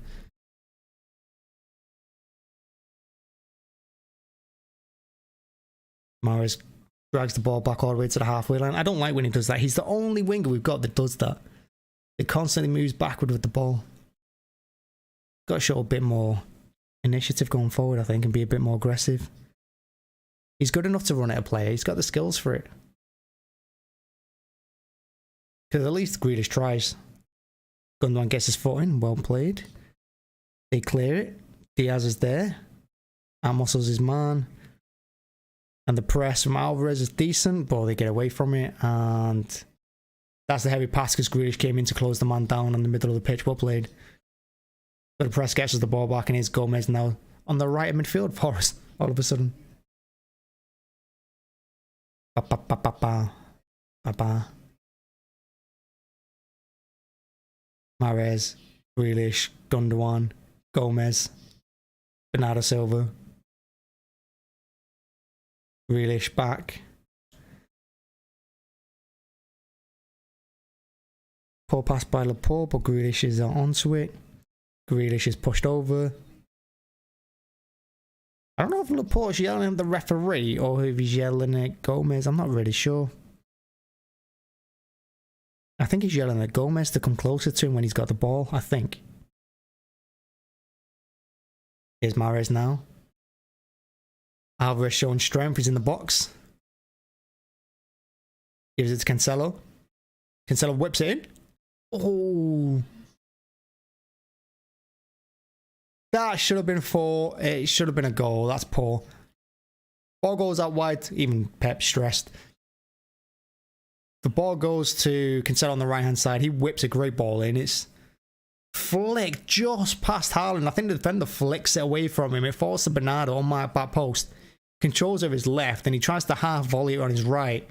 Mahrez drags the ball back all the way to the halfway line. I don't like when he does that. He's the only winger we've got that does that. It constantly moves backward with the ball. Got to show a bit more initiative going forward, I think, and be a bit more aggressive. He's good enough to run at a player. He's got the skills for it. Because at least Grealish tries. Gundogan gets his foot in. Well played. They clear it. Diaz is there. Amos's his man. And the press from Alvarez is decent, but they get away from it. And that's the heavy pass because Grealish came in to close the man down on the middle of the pitch. Well played. But the press catches the ball back, and here's Gomez now on the right of midfield for us all of a sudden. Mahrez, Grealish, Gundogan, Gomez, Bernardo Silva, Grealish back. Poor pass by Laporte, but Grealish is onto it. Grealish is pushed over. I don't know if Laporte's yelling at the referee or if he's yelling at Gomez. I'm not really sure. I think he's yelling at Gomez to come closer to him when he's got the ball, I think. Here's Mahrez now. Alvarez showing strength. He's in the box. Gives it to Cancelo. Cancelo whips it in. Oh. That should have been 4. It should have been a goal. That's poor. Ball goes out wide. Even Pep stressed. The ball goes to Cancelo on the right-hand side. He whips a great ball in. It's flicked just past Haaland. I think the defender flicks it away from him. It falls to Bernardo on my back post. Controls over his left, and he tries to half volley it on his right.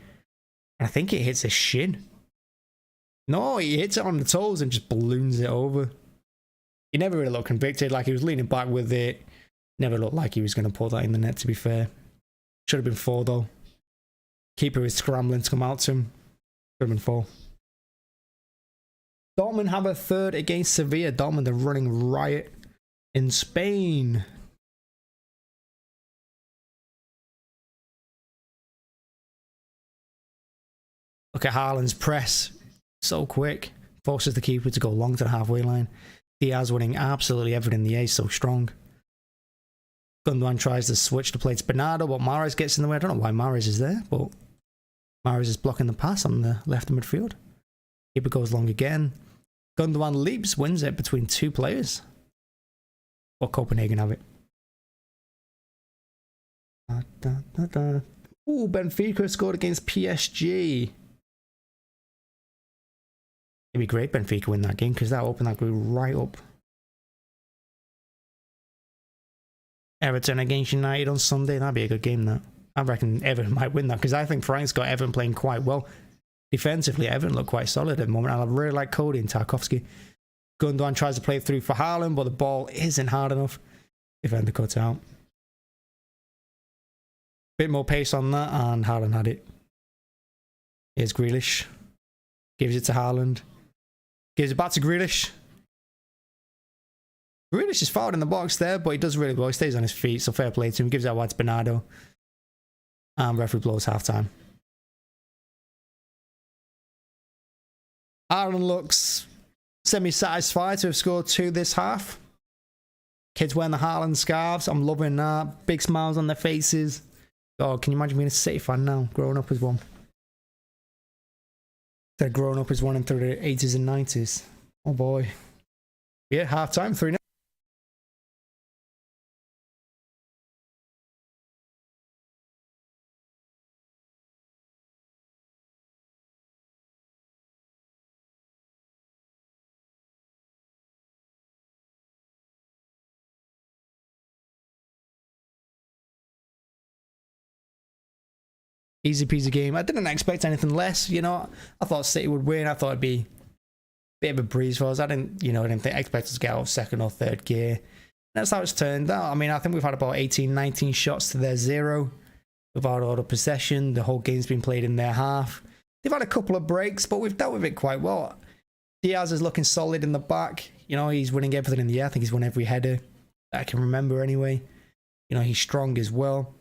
And I think it hits his shin. No, he hits it on the toes and just balloons it over. He never really looked convicted. Like, he was leaning back with it. Never looked like he was going to put that in the net, to be fair. Should have been 4, though. Keeper is scrambling to come out to him. Should have been 4. Dortmund have a third against Sevilla. Dortmund are running riot in Spain. Look at Haaland's press. So quick. Forces the keeper to go long to the halfway line. Diaz winning absolutely everything in the air. So strong. Gundogan tries to switch the play to Bernardo, but Mahrez gets in the way. I don't know why Mahrez is there, but Mahrez is blocking the pass on the left of midfield. Keeper goes long again. Gundogan leaps, wins it between 2 players. But Copenhagen have it. Ooh, Benfica scored against PSG. It'd be great Benfica win that game because that opened that group right up. Everton against United on Sunday. That'd be a good game, that. I reckon Everton might win that because I think Frank's got Everton playing quite well. Defensively, Everton look quite solid at the moment. I really like Cody and Tarkovsky. Gundogan tries to play through for Haaland, but the ball isn't hard enough. Defender cuts out. Bit more pace on that, and Haaland had it. Here's Grealish. Gives it to Haaland. Gives it back to Grealish. Grealish is fouled in the box there, but he does really well. He stays on his feet, so fair play to him. Gives that wide to Bernardo. And referee blows half-time. Ireland looks semi-satisfied to have scored 2 this half. Kids wearing the Haaland scarves. I'm loving that. Big smiles on their faces. Oh, can you imagine being a City fan now? Growing up as one. They're growing up as one and through the 80s and 90s. Oh boy. Yeah, half-time, 3-0. Easy peasy game. I didn't expect anything less, you know. I thought City would win. I thought it'd be a bit of a breeze for us. I didn't expect us to get out of second or third gear. That's how it's turned out. I mean, I think we've had about 18, 19 shots to their 0. We've had all the possession. The whole game's been played in their half. They've had a couple of breaks, but we've dealt with it quite well. Diaz is looking solid in the back. You know, he's winning everything in the air. I think he's won every header that I can remember anyway. You know, he's strong as well.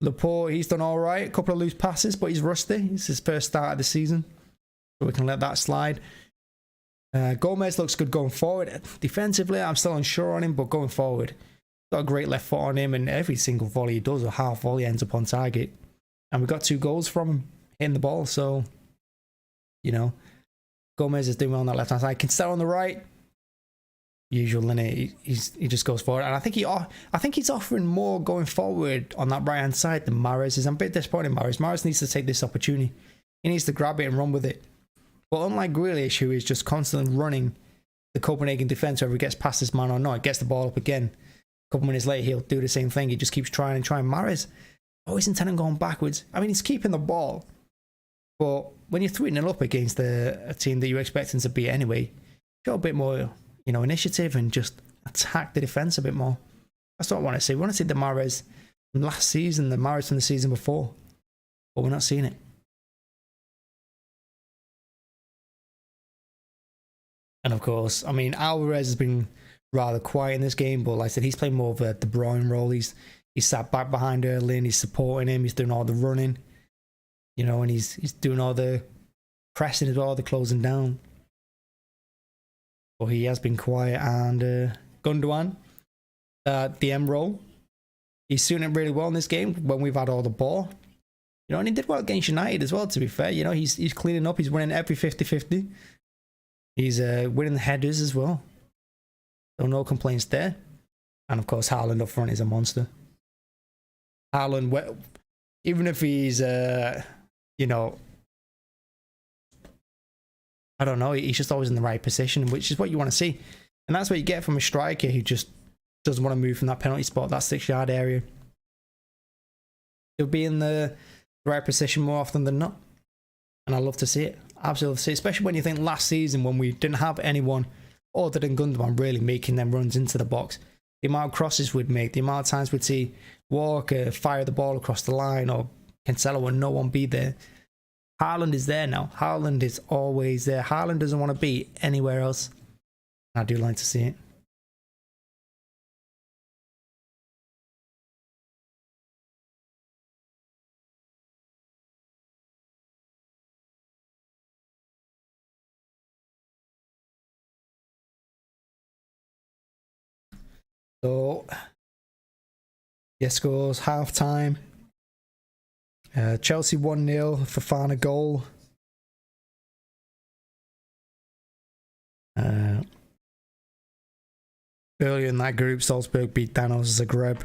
Laporte, he's done all right. A couple of loose passes, but he's rusty. It's his first start of the season, so we can let that slide. Gomez looks good going forward. Defensively, I'm still unsure on him, but going forward, got a great left foot on him, and every single volley he does, or half volley, ends up on target. And we got 2 goals from him hitting the ball, so, you know, Gomez is doing well on that left-hand side. Cancelo on the right. Usual, innit? He just goes forward, and I think he's offering more going forward on that right hand side than Mahrez is. I'm a bit disappointed in Mahrez. Mahrez needs to take this opportunity. He needs to grab it and run with it. But unlike Grealish, who is just constantly running the Copenhagen defense, whether he gets past this man or not, gets the ball up again. A couple minutes later, he'll do the same thing. He just keeps trying and trying. Mahrez always intending going backwards. I mean, he's keeping the ball, but when you're 3-0 up against a team that you're expecting to beat anyway, show a bit more, you know, initiative and just attack the defense a bit more. That's what I want to see. We want to see the Mahrez from last season, the Mahrez from the season before, but we're not seeing it. And of course, I mean, Alvarez has been rather quiet in this game, but like I said, he's playing more of a De Bruyne role. He's sat back behind Erling, he's supporting him, he's doing all the running, you know, and he's doing all the pressing as well, the closing down. But he has been quiet. And Gundogan, the M role, he's doing it really well in this game when we've had all the ball. You know, and he did well against United as well, to be fair. You know, he's cleaning up, he's winning every 50-50. He's winning the headers as well. So no complaints there. And of course, Haaland up front is a monster. Haaland, even if he's, you know, I don't know, he's just always in the right position, which is what you want to see. And that's what you get from a striker who just doesn't want to move from that penalty spot, that 6-yard area. He'll be in the right position more often than not. And I love to see it. Absolutely love to see it. Especially when you think last season when we didn't have anyone other than Gundogan really making them runs into the box. The amount of crosses we'd make, the amount of times we'd see Walker fire the ball across the line or Cancelo and no one be there. Haaland is there now. Haaland is always there. Haaland doesn't want to be anywhere else. I do like to see it. So, yeah, scores half time. Chelsea 1-0, Fofana goal. Earlier in that group, Salzburg beat Danos Zagreb.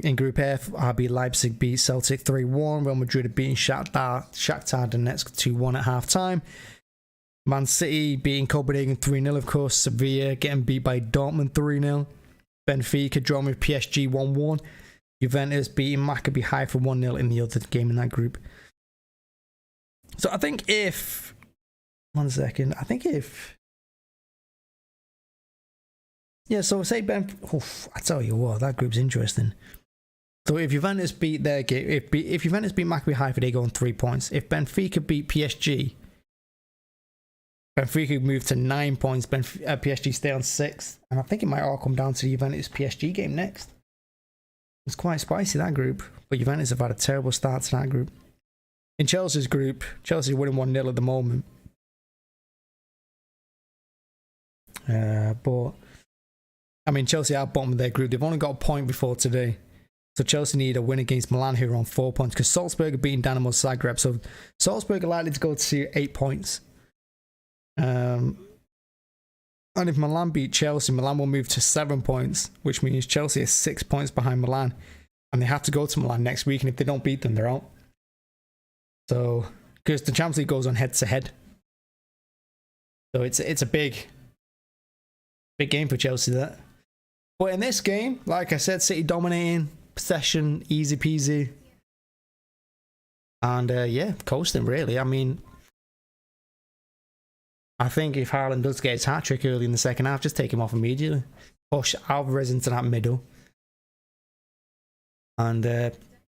In Group F, RB Leipzig beat Celtic 3-1. Real Madrid had beaten Shakhtar Donetsk 2-1 at half time. Man City beating Copenhagen 3-0, of course. Sevilla getting beat by Dortmund 3-0. Benfica drawing with PSG 1-1. Juventus beating Maccabi Haifa 1-0 in the other game in that group. So I think if... One second. I think if... Yeah, so say I tell you what, that group's interesting. So if Juventus beat their game... If Juventus beat Maccabi Haifa, they go on 3 points. If Benfica beat PSG... Benfica moved to 9 points. PSG stay on 6. And I think it might all come down to the Juventus PSG game next. It's quite spicy, that group. But Juventus have had a terrible start to that group. In Chelsea's group, Chelsea winning 1-0 at the moment. But, I mean, Chelsea are bottom of their group. They've only got a point before today. So Chelsea need a win against Milan, who are on 4 points. Because Salzburg are beating Dynamo Zagreb. So Salzburg are likely to go to 8 points. And if Milan beat Chelsea, Milan will move to 7 points, which means Chelsea is 6 points behind Milan, and they have to go to Milan next week. And if they don't beat them, they're out. So, because the Champions League goes on head to head, so it's a big game for Chelsea. That, but in this game, like I said, City dominating, possession, easy peasy, and yeah, coasting really. I mean, I think if Haaland does get his hat-trick early in the second half, just take him off immediately. Push Alvarez into that middle. And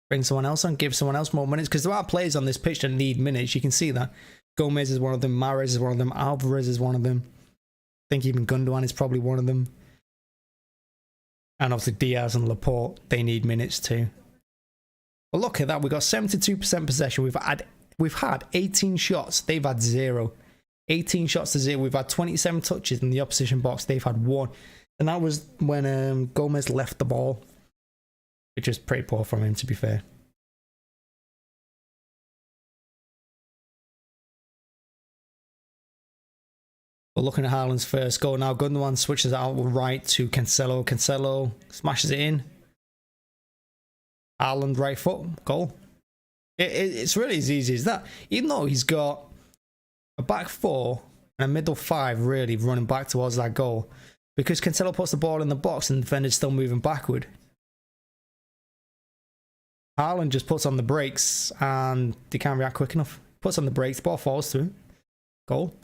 bring someone else on, give someone else more minutes. Because there are players on this pitch that need minutes. You can see that. Gomez is one of them. Mahrez is one of them. Alvarez is one of them. I think even Gundogan is probably one of them. And obviously Diaz and Laporte, they need minutes too. But look at that. We've got 72% possession. We've had 18 shots. They've had 0. 18 shots to 0. We've had 27 touches in the opposition box. They've had 1. And that was when Gomez left the ball. Which was pretty poor from him, to be fair. But looking at Haaland's first goal now, Gundogan switches out right to Cancelo. Cancelo smashes it in. Haaland right foot, goal. It's really as easy as that. Even though he's got a back 4 and a middle 5 really running back towards that goal, because Cancelo puts the ball in the box and the defender's still moving backward. Haaland just puts on the brakes and they can't react quick enough. Puts on the brakes, ball falls through. Goal.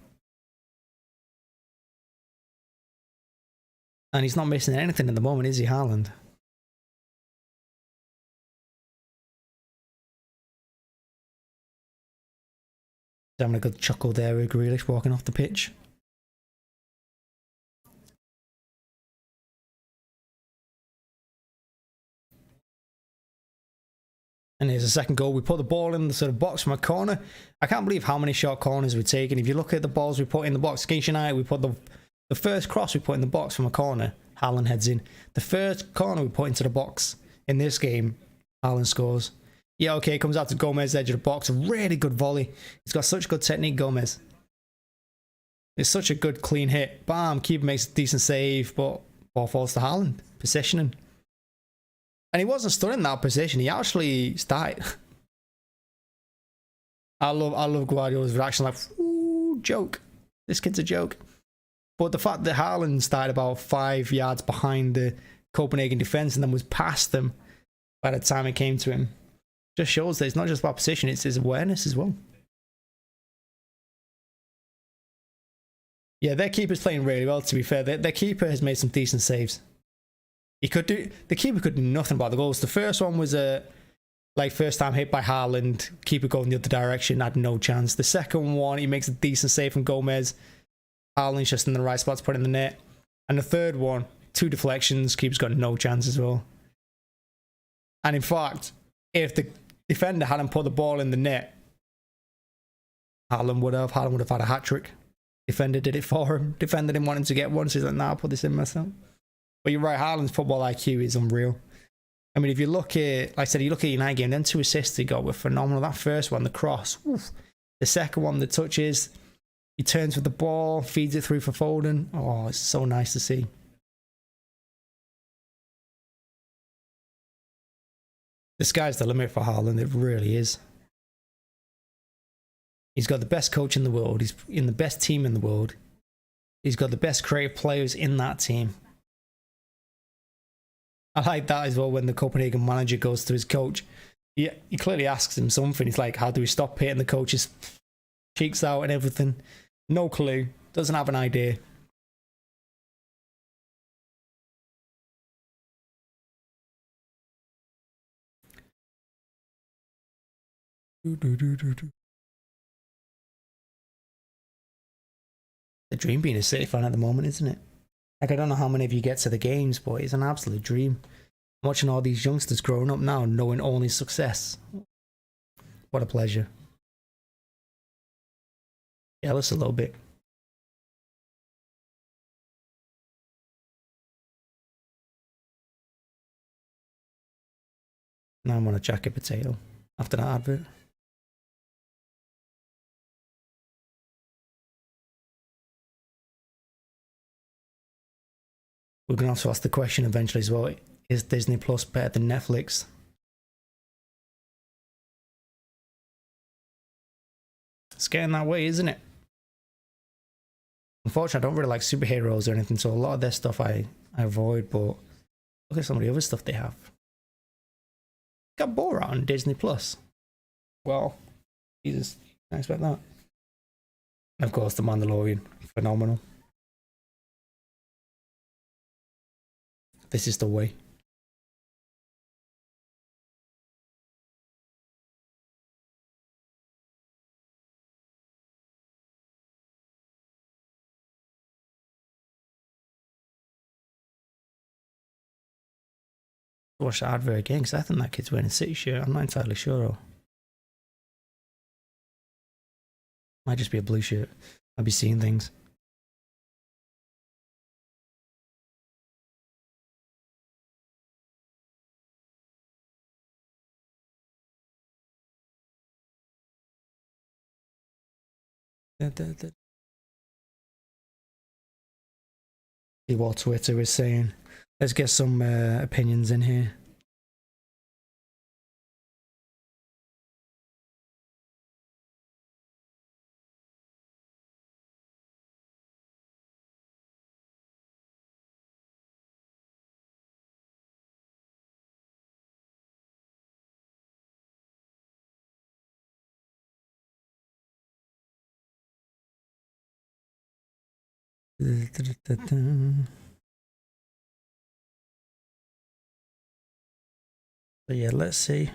And he's not missing anything at the moment, is he, Haaland? He's having a good chuckle there with Grealish walking off the pitch. And here's a second goal. We put the ball in the sort of box from a corner. I can't believe how many short corners we've taken. If you look at the balls we put in the box against United, we put the first cross we put in the box from a corner. Haaland heads in. The first corner we put into the box in this game, Haaland scores. Yeah, okay, it comes out to Gomez, edge of the box. A really good volley. He's got such good technique, Gomez. It's such a good clean hit. Bam, keeper makes a decent save, but ball falls to Haaland. Positioning. And he wasn't stood in that position. He actually started. I love Guardiola's reaction, like, ooh, joke. This kid's a joke. But the fact that Haaland started about 5 yards behind the Copenhagen defence and then was past them by the time it came to him, just shows that it's not just about position, it's his awareness as well. Yeah, their keeper's playing really well, to be fair. Their keeper has made some decent saves. The keeper could do nothing about the goals. The first one was first time hit by Haaland, keeper going the other direction, had no chance. The second one, he makes a decent save from Gomez. Haaland's just in the right spot to put in the net. And the third one, 2 deflections, keeper's got no chance as well. And in fact, if the defender hadn't put the ball in the net, Haaland would have had a hat-trick. Defender did it for him. Defender didn't want him to get one, so he's like, nah, I'll put this in myself. But you're right, Haaland's football IQ is unreal. I mean, if you look at, like I said, you look at United game, them 2 assists he got were phenomenal. That first one, the cross. Oof. The second one, the touches. He turns with the ball, feeds it through for Foden. Oh, it's so nice to see. The sky's the limit for Haaland, it really is. He's got the best coach in the world. He's in the best team in the world. He's got the best creative players in that team. I like that as well when the Copenhagen manager goes to his coach. He clearly asks him something. He's like, how do we stop hitting the coach's cheeks out and everything? No clue. Doesn't have an idea. a dream being a City fan at the moment, isn't it? Like, I don't know how many of you get to the games, but it's an absolute dream. Watching all these youngsters growing up now, knowing only success. What a pleasure. Jealous a little bit. Now I'm on a jacket potato after that advert. We're going to have to ask the question eventually as well. Is Disney Plus better than Netflix? It's getting that way, isn't it? Unfortunately, I don't really like superheroes or anything, so a lot of their stuff I avoid, but look at some of the other stuff they have. Got Borat on Disney Plus. Well, Jesus, I expect that. Of course, The Mandalorian, phenomenal. This is the way. Watch the advert again because I think that kid's wearing a City shirt. I'm not entirely sure though. Might just be a blue shirt. I'll be seeing things. See what Twitter is saying. Let's get some opinions in here. So yeah, let's see.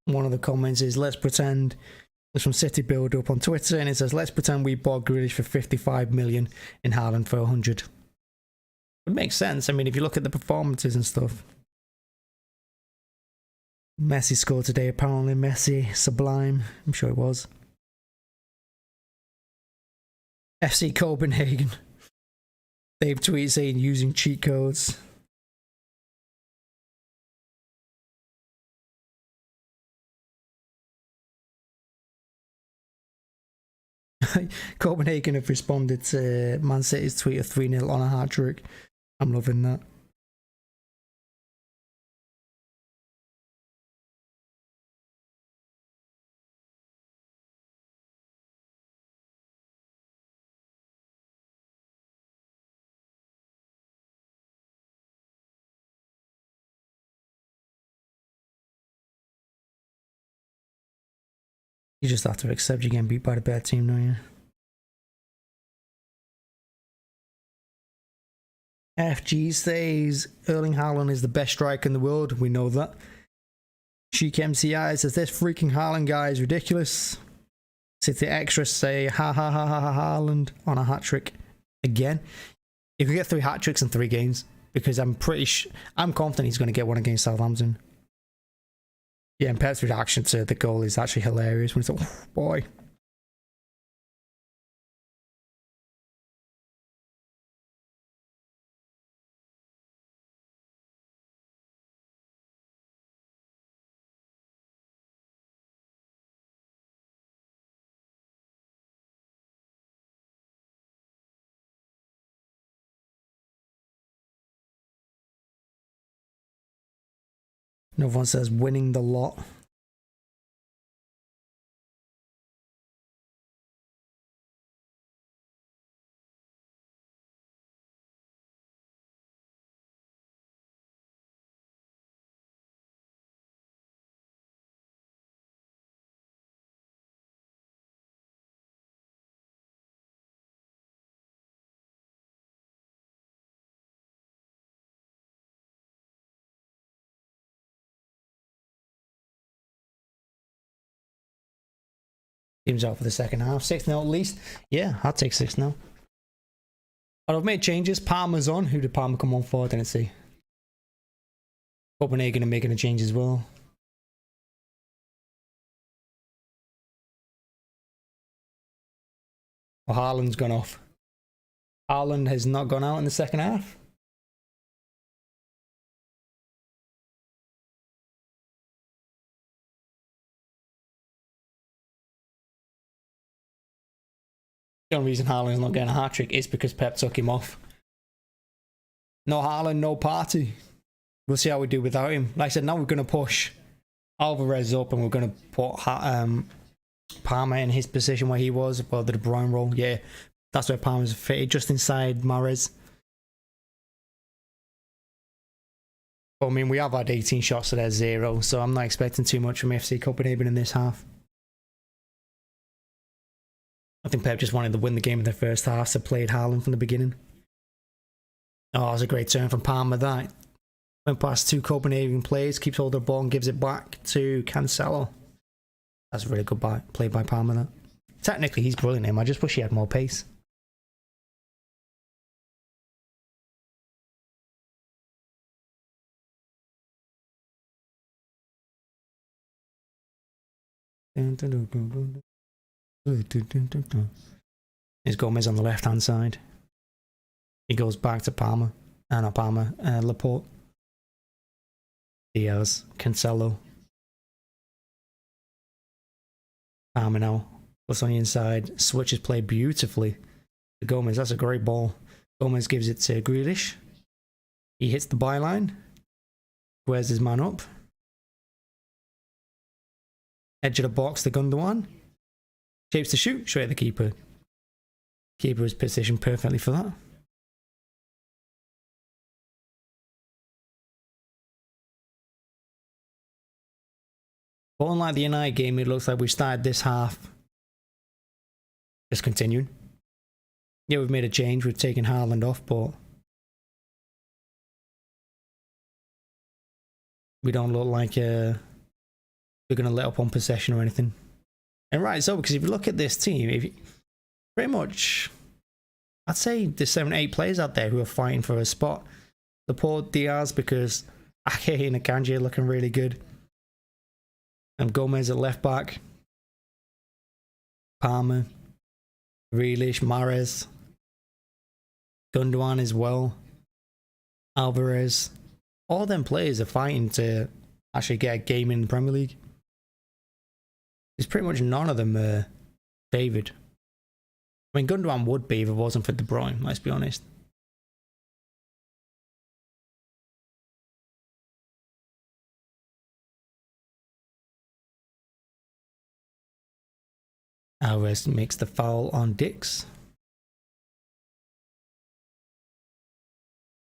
One of the comments is, let's pretend, it's from City Build Up on Twitter, and it says, let's pretend we bought Grealish for 55 million in Haaland for 100. It makes sense. I mean, if you look at the performances and stuff. Messi scored today, apparently. Messi, sublime. I'm sure it was. FC Copenhagen. They've tweeted saying using cheat codes. Copenhagen have responded to Man City's tweet of 3-0 on a hat-trick. I'm loving that. You just have to accept you're getting beat by the bad team, don't you? FG says Erling Haaland is the best striker in the world. We know that. Sheik MCI says this freaking Haaland guy is ridiculous. City Extras say ha ha ha ha ha Haaland on a hat trick again. If you get 3 hat tricks in 3 games, because I'm confident he's going to get one against Southampton. Yeah, and Pep's reaction to the goal is actually hilarious when he's like, oh, boy. Another one says winning the lot. Team's out for the second half. 6-0 at least. Yeah, I'll take 6-0. But I've made changes. Parma's on. Who did Parma come on for? I didn't see. Copenhagen are making a change as well. Oh, Haaland's gone off. Haaland has not gone out in the second half. The only reason Haaland's not getting a hat-trick is because Pep took him off. No Haaland, no party. We'll see how we do without him. Like I said, now we're going to push Alvarez up and we're going to put Parma in his position where he was. Well, the De Bruyne role. Yeah, that's where Parma's fitted, just inside Mahrez. But I mean, we have had 18 shots to their 0, so I'm not expecting too much from FC Copenhagen in this half. I think Pep just wanted to win the game in the first half, so played Haaland from the beginning. Oh, it was a great turn from Parma, that. Went past 2 Copenhagen players, keeps hold of the ball and gives it back to Cancelo. That's a really good play by Parma, that. Technically, he's brilliant, him. I just wish he had more pace. Here's Gomez on the left-hand side. He goes back to Parma. Not Parma, Laporte. Diaz, Cancelo. Parma now. Plus on the inside. Switches play beautifully. To Gomez, that's a great ball. Gomez gives it to Grealish. He hits the byline. Squares his man up. Edge of the box to Gundogan. Shapes to shoot, straight at the keeper. Keeper is positioned perfectly for that. But unlike the United game, it looks like we've started this half just continuing. Yeah, we've made a change. We've taken Haaland off, but we don't look like we're going to let up on possession or anything. And right, so because if you look at this team, if you, pretty much, I'd say there's 7 or 8 players out there who are fighting for a spot. Laporte, Diaz, because Ake and Akanji are looking really good. And Gomez at left back. Palmer, Grealish, Mahrez, Gundogan as well. Alvarez. All them players are fighting to actually get a game in the Premier League. There's pretty much none of them favoured. I mean, Gundogan would be if it wasn't for De Bruyne, let's be honest. Alvarez makes the foul on Dix.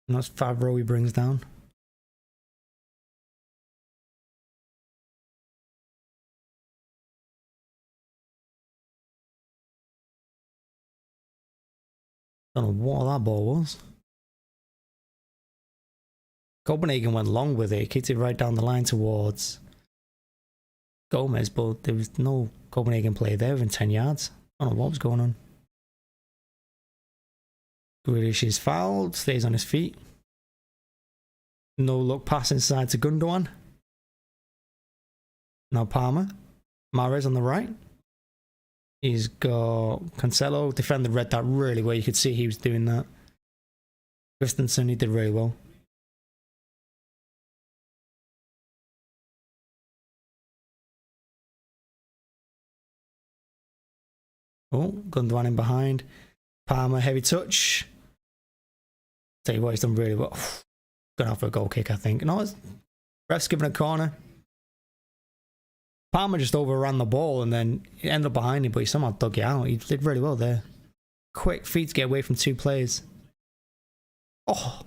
And that's Favreau he brings down. Don't know what that ball was. Copenhagen went long with it, kicked it right down the line towards Gomez, but there was no Copenhagen player there within 10 yards. I don't know what was going on. Grealish is fouled, stays on his feet. No look pass inside to Gundogan. Now Palmer. Mahrez on the right. He's got Cancelo. Defender read that really well. You could see he was doing that. Christensen, he did really well. Oh, Gundogan in behind. Palmer, heavy touch. Tell you what, he's done really well. Going out for a goal kick, I think. No, ref's giving a corner. Palmer just overran the ball and then it ended up behind him, but he somehow dug it out. He did really well there. Quick feet to get away from 2 players. Oh.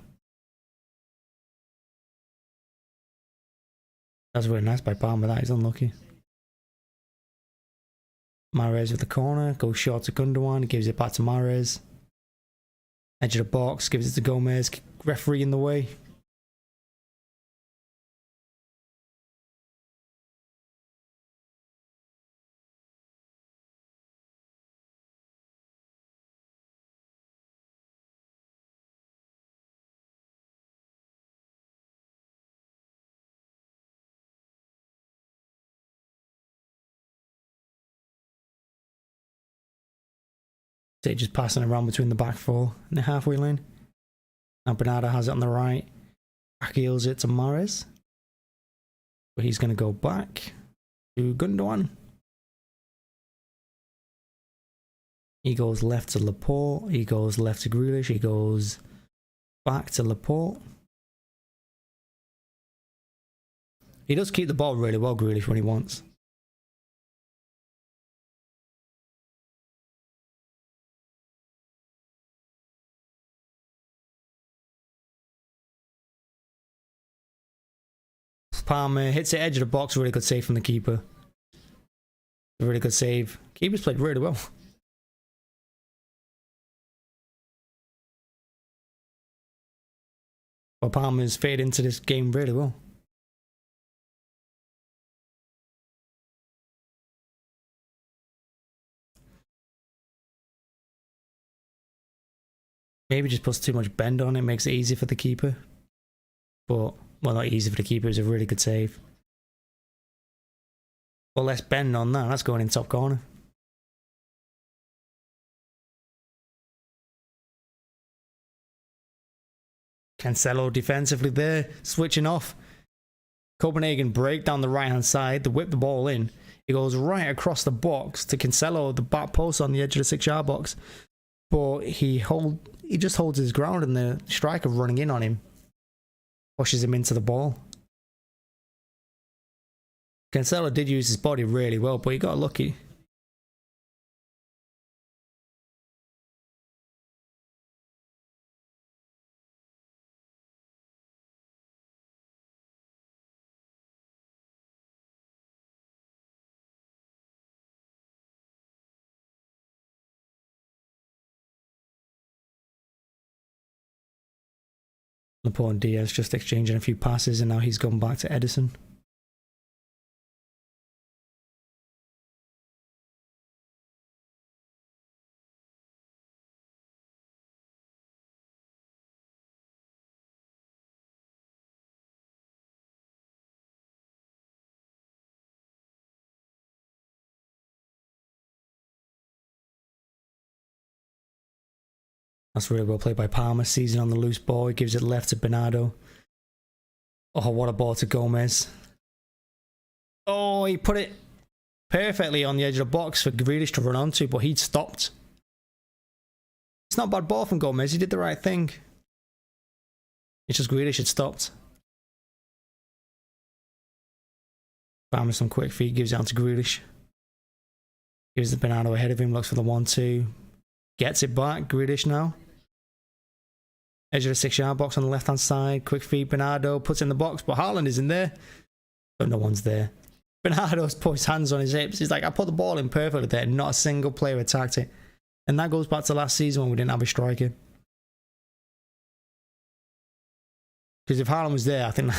That's really nice by Palmer. That is unlucky. Mahrez with the corner. Goes short to Gundogan. Gives it back to Mahrez. Edge of the box. Gives it to Gomez. Referee in the way. So just passing around between the back four and the halfway line. Now Bernardo has it on the right. Back heels it to Mahrez. But he's going to go back to Gundogan. He goes left to Laporte. He goes left to Grealish. He goes back to Laporte. He does keep the ball really well, Grealish, when he wants. Palmer hits the edge of the box. Really good save from the keeper. A really good save. Keeper's played really well. Well, Palmer's faded into this game really well. Maybe just puts too much bend on it, makes it easy for the keeper. But, well, not easy for the keeper, it's a really good save. But less bend on that, that's going in top corner. Cancelo defensively there, switching off. Copenhagen break down the right hand side, they whip the ball in. It goes right across the box to Cancelo, the back post on the edge of the 6-yard box. But he just holds his ground and the striker running in on him pushes him into the ball. Cancelo did use his body really well, but he got lucky. Laporte and Diaz just exchanging a few passes and now he's gone back to Edison. That's really well played by Palmer, seizing on the loose ball. He gives it left to Bernardo. Oh, what a ball to Gomez. Oh, he put it perfectly on the edge of the box for Grealish to run onto, but he'd stopped. It's not a bad ball from Gomez. He did the right thing. It's just Grealish had stopped. Palmer some quick feet, gives it on to Grealish. Gives the Bernardo ahead of him, looks for the 1-2. Gets it back, Grealish now. Edge of the 6-yard box on the left-hand side. Quick feed, Bernardo puts it in the box, but Haaland is in there. But no one's there. Bernardo's put his hands on his hips. He's like, I put the ball in perfectly there. Not a single player attacked it. And that goes back to last season when we didn't have a striker. Because if Haaland was there, I think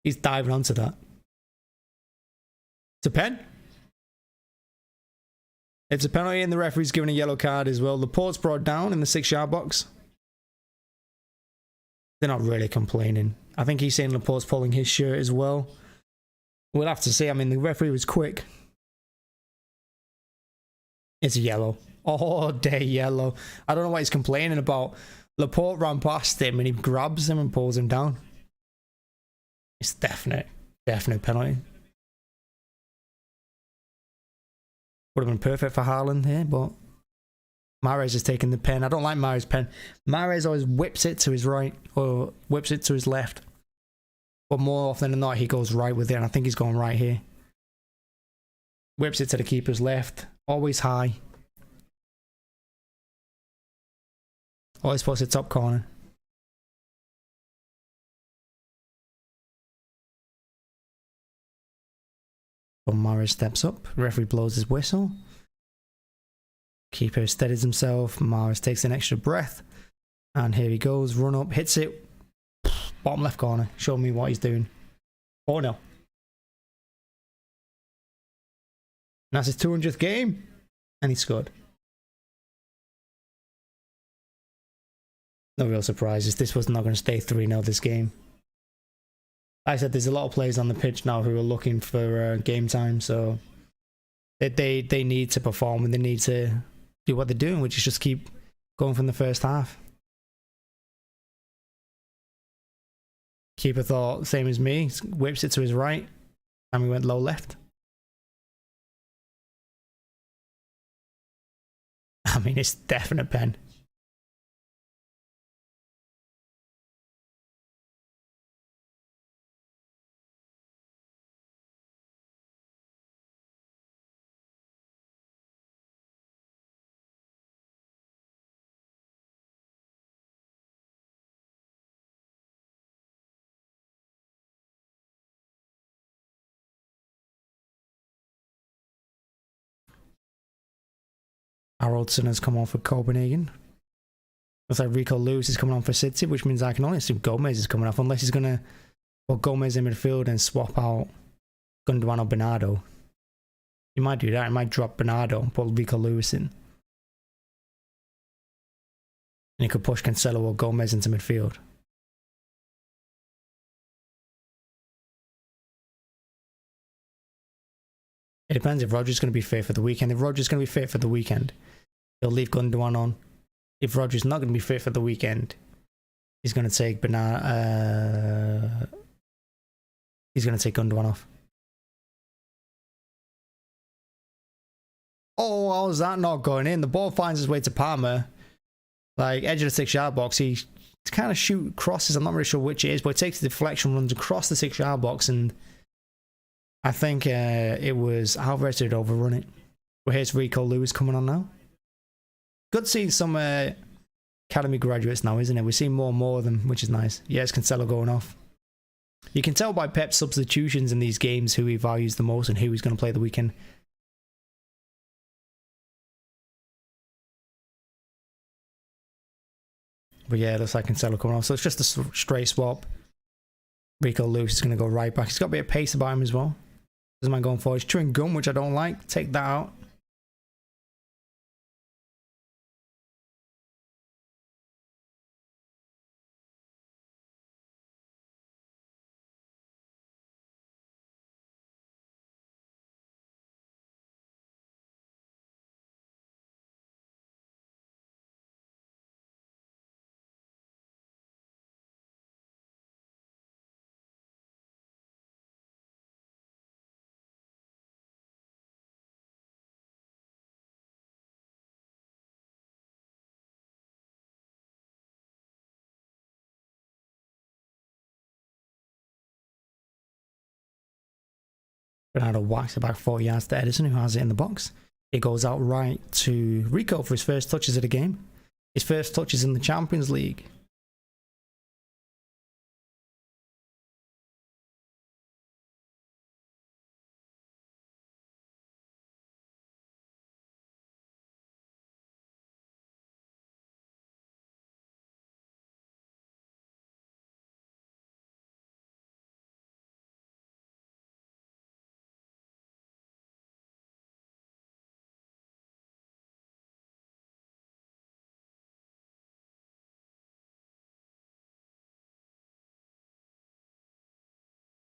he's diving onto that. It's a pen. It's a penalty and the referee's given a yellow card as well. Laporte's brought down in the 6-yard box. They're not really complaining. I think he's saying Laporte's pulling his shirt as well. We'll have to see. I mean, the referee was quick. It's a yellow. All day yellow. I don't know what he's complaining about. Laporte ran past him and he grabs him and pulls him down. It's definite penalty. Would have been perfect for Haaland here, but Mahrez has taken the pen. I don't like Mahrez's pen. Mahrez always whips it to his right or whips it to his left. But more often than not, he goes right with it, and I think he's going right here. Whips it to the keeper's left. Always high. Always puts it top corner. But Mahrez steps up. Referee blows his whistle. Keeper steadies himself. Mahrez takes an extra breath. And here he goes. Run up. Hits it. Bottom left corner. Show me what he's doing. Oh no. And that's his 200th game. And he scored. No real surprises. This was not going to stay 3-0 this game. Like I said, there's a lot of players on the pitch now who are looking for game time, so they need to perform and they need to do what they're doing, which is just keep going from the first half. Keeper thought same as me, whips it to his right, and we went low left. I mean, it's definite pen. Haraldson has come on for Copenhagen. Looks like Rico Lewis is coming on for City, which means I can only assume Gomez is coming off, unless he's going to put Gomez in midfield and swap out Gundogan or Bernardo. He might do that. He might drop Bernardo and put Rico Lewis in. And he could push Cancelo or Gomez into midfield. It depends if Rodgers going to be fit for the weekend. If Rodgers going to be fit for the weekend, he'll leave Gundogan on. If Rodgers not going to be fit for the weekend, he's going to take he's going to take Gundogan off. Oh, how is that not going in? The ball finds its way to Palmer. Like, edge of the 6-yard box. He kind of shoot crosses. I'm not really sure which it is, but it takes the deflection, runs across the 6-yard box, and I think it was Alvarez who'd overrun it. Well, here's Rico Lewis coming on now. Good seeing some academy graduates now, isn't it? We're seeing more and more of them, which is nice. Yeah, it's Cancelo going off. You can tell by Pep's substitutions in these games who he values the most and who he's going to play the weekend. But yeah, it looks like Cancelo coming off. So it's just a straight swap. Rico Lewis is going to go right back. He's got a bit of pace about him as well. Doesn't mind going forward. He's chewing gum, which I don't like. Take that out. Bernardo whacks it back 40 yards to Edison, who has it in the box. It goes out right to Rico for his first touches of the game. His first touches in the Champions League.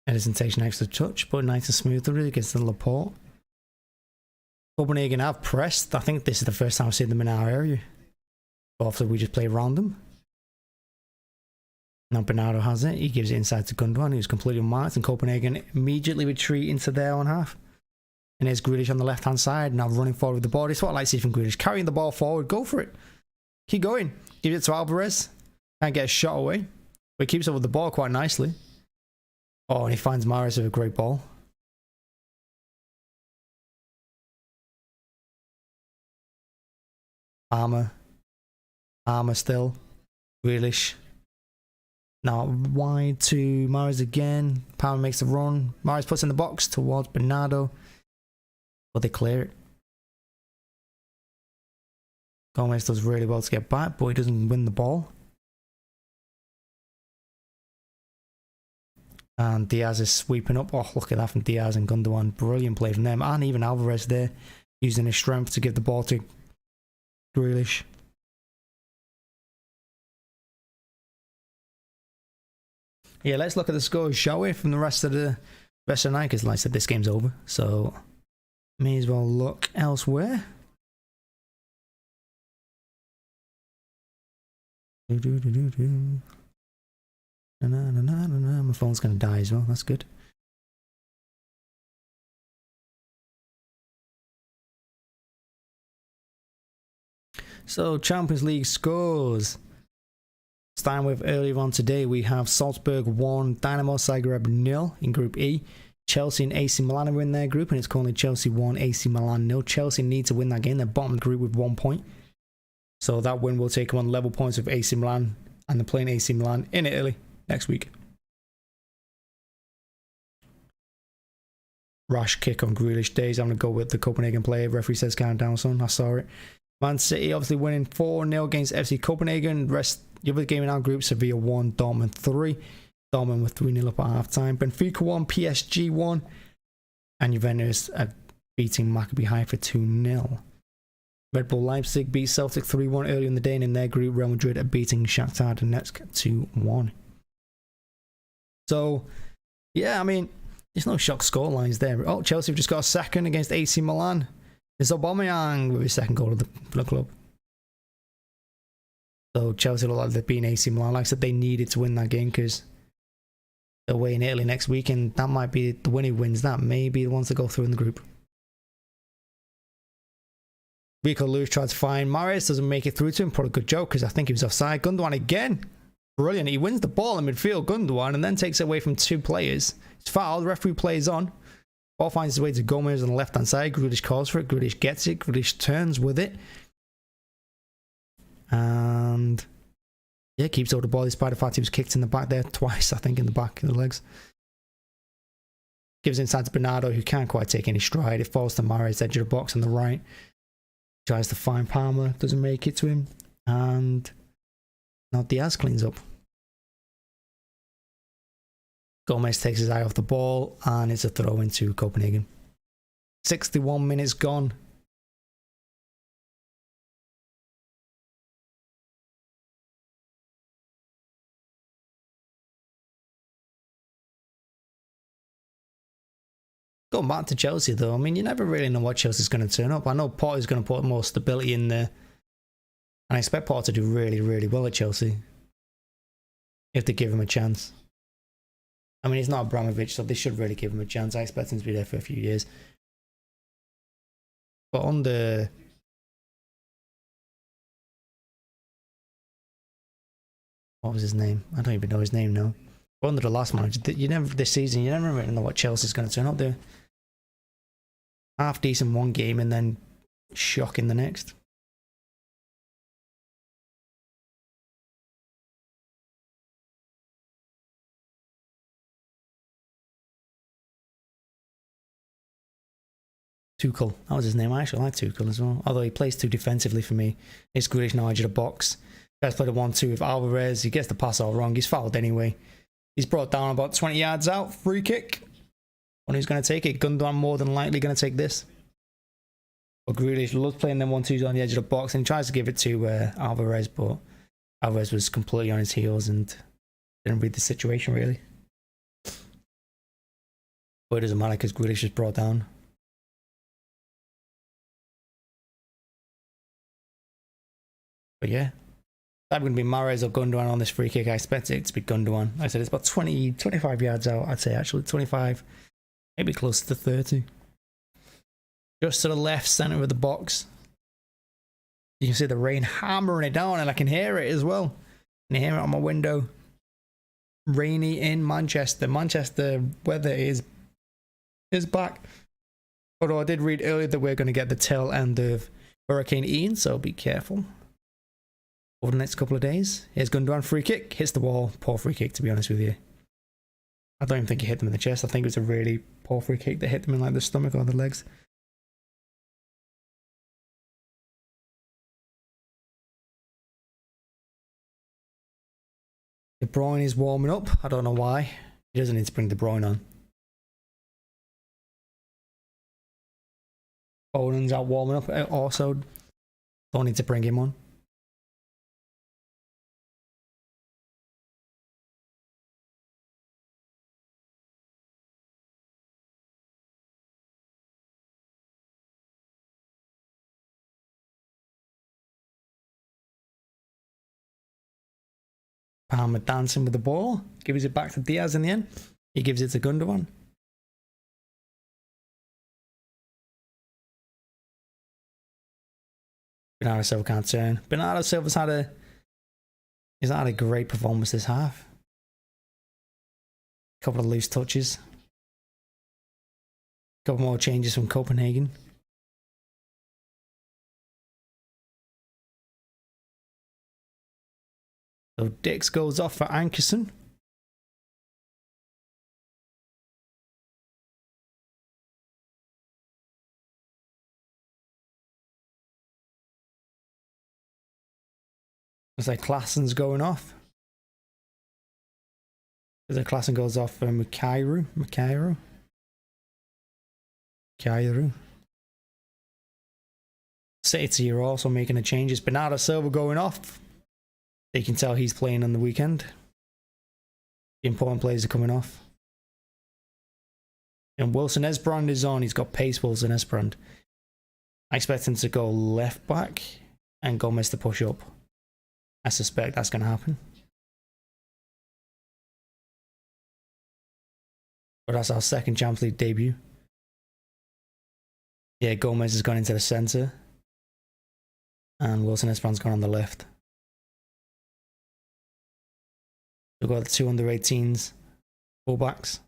Edison takes an extra touch, but nice and smooth. Really gets to Laporte. Copenhagen have pressed. I think this is the first time I've seen them in our area. But after we just play around them. Now Bernardo has it. He gives it inside to Gundogan, who's completely marked, and Copenhagen immediately retreat into their own half. And there's Grealish on the left-hand side, now running forward with the ball. This is what I like to see from Grealish. Carrying the ball forward, go for it. Keep going. Give it to Alvarez. Can't get a shot away. But he keeps up with the ball quite nicely. Oh, and he finds Mahrez with a great ball. Armour still. Grealish. Now wide to Mahrez again. Palmer makes the run. Mahrez puts in the box towards Bernardo. But they clear it. Gomez does really well to get back, but he doesn't win the ball. And Diaz is sweeping up. Oh, look at that from Diaz and Gundogan. Brilliant play from them. And even Alvarez there, using his strength to give the ball to Grealish. Yeah, let's look at the scores, shall we, from the rest of the night, because like I said, this game's over. So, may as well look elsewhere. My phone's gonna die as well. That's good. So Champions League scores. Starting with earlier on today, we have Salzburg 1, Dynamo Zagreb 0 in Group E. Chelsea and AC Milan are in their group, and it's currently Chelsea 1, AC Milan 0. Chelsea need to win that game. They're bottom of the group with 1 point. So that win will take them on level points with AC Milan, and they're playing AC Milan in Italy next week. Rash kick on Grealish days. I'm going to go with the Copenhagen player. Referee says count down, son. I saw it. Man City obviously winning 4-0 against FC Copenhagen. The other game in our group, Sevilla 1, Dortmund 3. Dortmund with 3-0 up at half time. Benfica 1, PSG 1. And Juventus beating Maccabi Haifa 2-0. Red Bull Leipzig beat Celtic 3-1 earlier in the day, and in their group, Real Madrid are beating Shakhtar Donetsk 2-1. So, yeah, I mean, there's no shock scorelines there. Oh, Chelsea have just got a second against AC Milan. It's Aubameyang with his second goal of the club. So Chelsea look like they're beating AC Milan. Like I said, they needed to win that game because they're away in Italy next week, and that might be the winner who wins that. Maybe the ones that go through in the group. Rico Lewis tried to find Mahrez, doesn't make it through to him. Put a good joke because I think he was offside. Gundogan again. Brilliant. He wins the ball in midfield, Gundogan, and then takes it away from 2 players. It's foul. The referee plays on. Ball finds his way to Gomez on the left-hand side. Grealish calls for it. Grealish gets it. Grealish turns with it. And yeah, keeps hold of the ball despite the fact he was kicked in the back there twice, I think, in the back of the legs. Gives inside to Bernardo, who can't quite take any stride. It falls to Mahrez, edge of the box on the right. Tries to find Palmer. Doesn't make it to him. And now Diaz cleans up. Gomez takes his eye off the ball, and it's a throw into Copenhagen. 61 minutes gone. Going back to Chelsea, though, I mean, you never really know what Chelsea's going to turn up. I know Potter's going to put more stability in there. And I expect Potter to do really, really well at Chelsea. If they give him a chance. I mean, he's not Abramovich, so they should really give him a chance. I expect him to be there for a few years. But under... what was his name? I don't even know his name now. But under the last manager, this season, you never really know what Chelsea's going to turn up there. Half decent one game and then shocking the next. Tuchel, that was his name. I actually like Tuchel as well, although he plays too defensively for me. It's Grealish now edge of the box. Guys played a 1-2 with Alvarez. He gets the pass all wrong. He's fouled anyway. He's brought down about 20 yards out. Free kick. Wonder who's going to take it. Gundogan more than likely going to take this. But Grealish loves playing them 1-2s on the edge of the box, and he tries to give it to Alvarez, but Alvarez was completely on his heels and didn't read the situation really. But it doesn't matter because Grealish is brought down. But yeah, that's going to be Mahrez or Gundogan on this free kick. I expect it to be Gundogan. I said it's about 20, 25 yards out. I'd say actually 25, maybe close to 30. Just to the left centre of the box. You can see the rain hammering it down, and I can hear it as well. I can hear it on my window. Rainy in Manchester. Manchester weather is back. Although I did read earlier that we're going to get the tail end of Hurricane Ian, so be careful over the next couple of days. Here's Gundogan, free kick, hits the wall. Poor free kick, to be honest with you. I don't even think he hit them in the chest. I think it was a really poor free kick that hit them in like the stomach or the legs. De Bruyne is warming up. I don't know why. He doesn't need to bring De Bruyne on. Foden's out warming up. Also, don't need to bring him on. Palmer dancing with the ball. Gives it back to Diaz in the end. He gives it to Gundogan. Bernardo Silva can't turn. Bernardo Silva's had a great performance this half. Couple of loose touches. Couple more changes from Copenhagen. So Dix goes off for Ankerson. Looks like Klaasen's going off. Looks like Klaasen goes off for Mikairu. City are also making the changes. Bernardo Silva going off. You can tell he's playing on the weekend. The important players are coming off. And Wilson Esbrand is on. He's got pace, Wilson Esbrand. I expect him to go left back and Gomez to push up. I suspect that's going to happen. But that's our second Champions League debut. Yeah, Gomez has gone into the centre. And Wilson Esbrand's gone on the left. We've got the 2 under-18s fullbacks.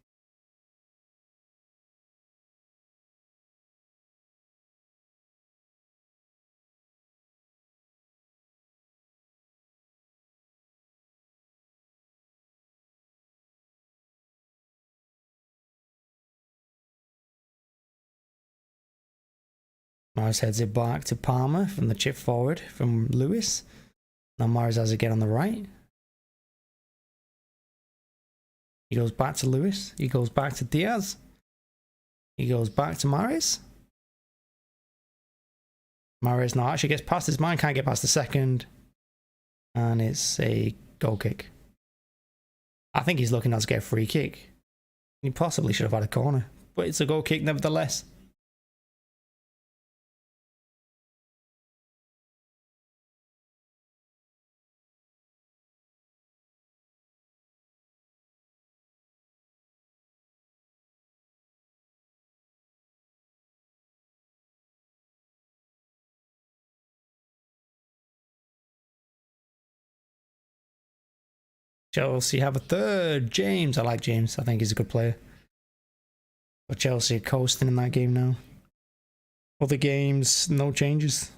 Mars heads it back to Palmer from the chip forward from Lewis. Now Mars has it again on the right. He goes back to Lewis. He goes back to Diaz. He goes back to Mahrez. Mahrez now actually gets past his man. Can't get past the second. And it's a goal kick. I think he's looking to get a free kick. He possibly should have had a corner. But it's a goal kick nevertheless. Chelsea have a third. James. I like James. I think he's a good player. But Chelsea are coasting in that game now. Other games, no changes.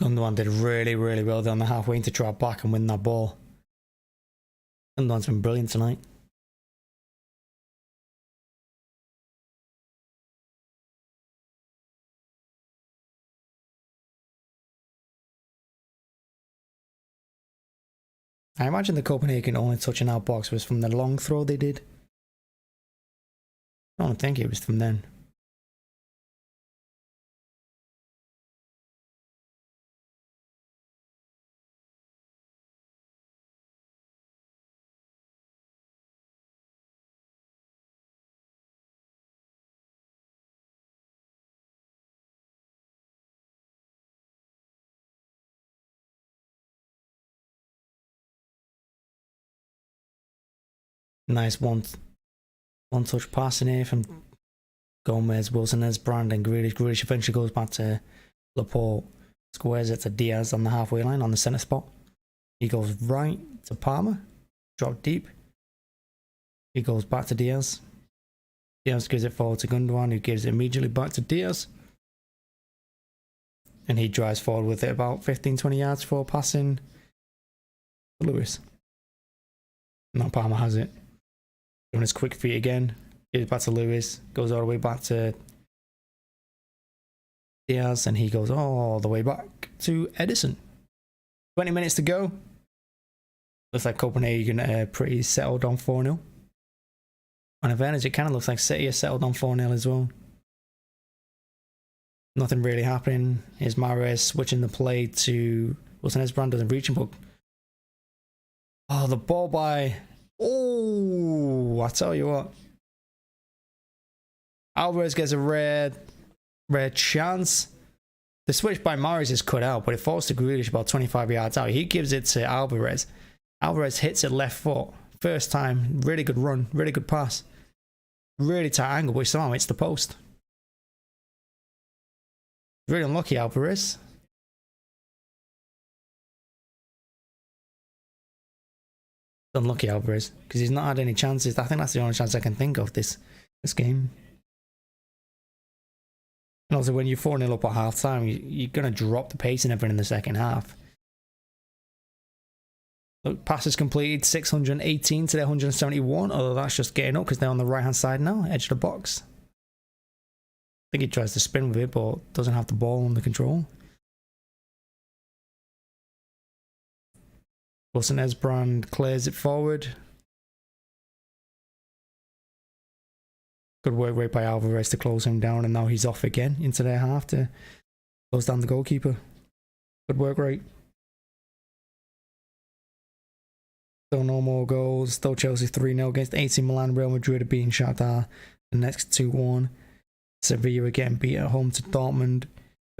Gundogan did really, really well down the halfway to drop back and win that ball. Gundogan's been brilliant tonight. I imagine the Copenhagen only touching our box was from the long throw they did. I don't think it was from then. Nice one touch passing here from Gomez, Wilson, Esbrand and Grealish. Grealish eventually goes back to Laporte. Squares it to Diaz on the halfway line on the centre spot. He goes right to Palmer. Drop deep. He goes back to Diaz. Diaz gives it forward to Gundogan, who gives it immediately back to Diaz. And he drives forward with it about 15-20 yards for passing to Lewis. Now Palmer has it. On his quick feet again. Gives it back to Lewis. Goes all the way back to Diaz, and he goes all the way back to Ederson. 20 minutes to go. Looks like Copenhagen pretty settled on 4-0. On advantage, it kind of looks like City are settled on 4-0 as well. Nothing really happening. Here's Mahrez switching the play to Wilson Esbrand, doesn't reach him, but oh, the ball by, oh, I tell you what, Alvarez gets a rare chance. The switch by Mahrez is cut out, but it falls to Grealish about 25 yards out. He gives it to Alvarez. Alvarez hits it left foot. First time, really good run, really good pass. Really tight angle, but somehow hits the post. Really unlucky, Alvarez. Unlucky, Alvarez, because he's not had any chances. I think that's the only chance I can think of this game. And also, when you're 4-0 up at half time, you're going to drop the pace and everything in the second half. Look, passes completed 618 to their 171, although that's just getting up because they're on the right hand side now, edge of the box. I think he tries to spin with it, but doesn't have the ball under control. Wilson Esbrand clears it forward. Good work rate by Alvarez to close him down, and now he's off again into their half to close down the goalkeeper. Good work rate. Still no more goals. Still Chelsea 3-0 against AC Milan. Real Madrid are beating Shakhtar the next 2-1. Sevilla again beat at home to Dortmund.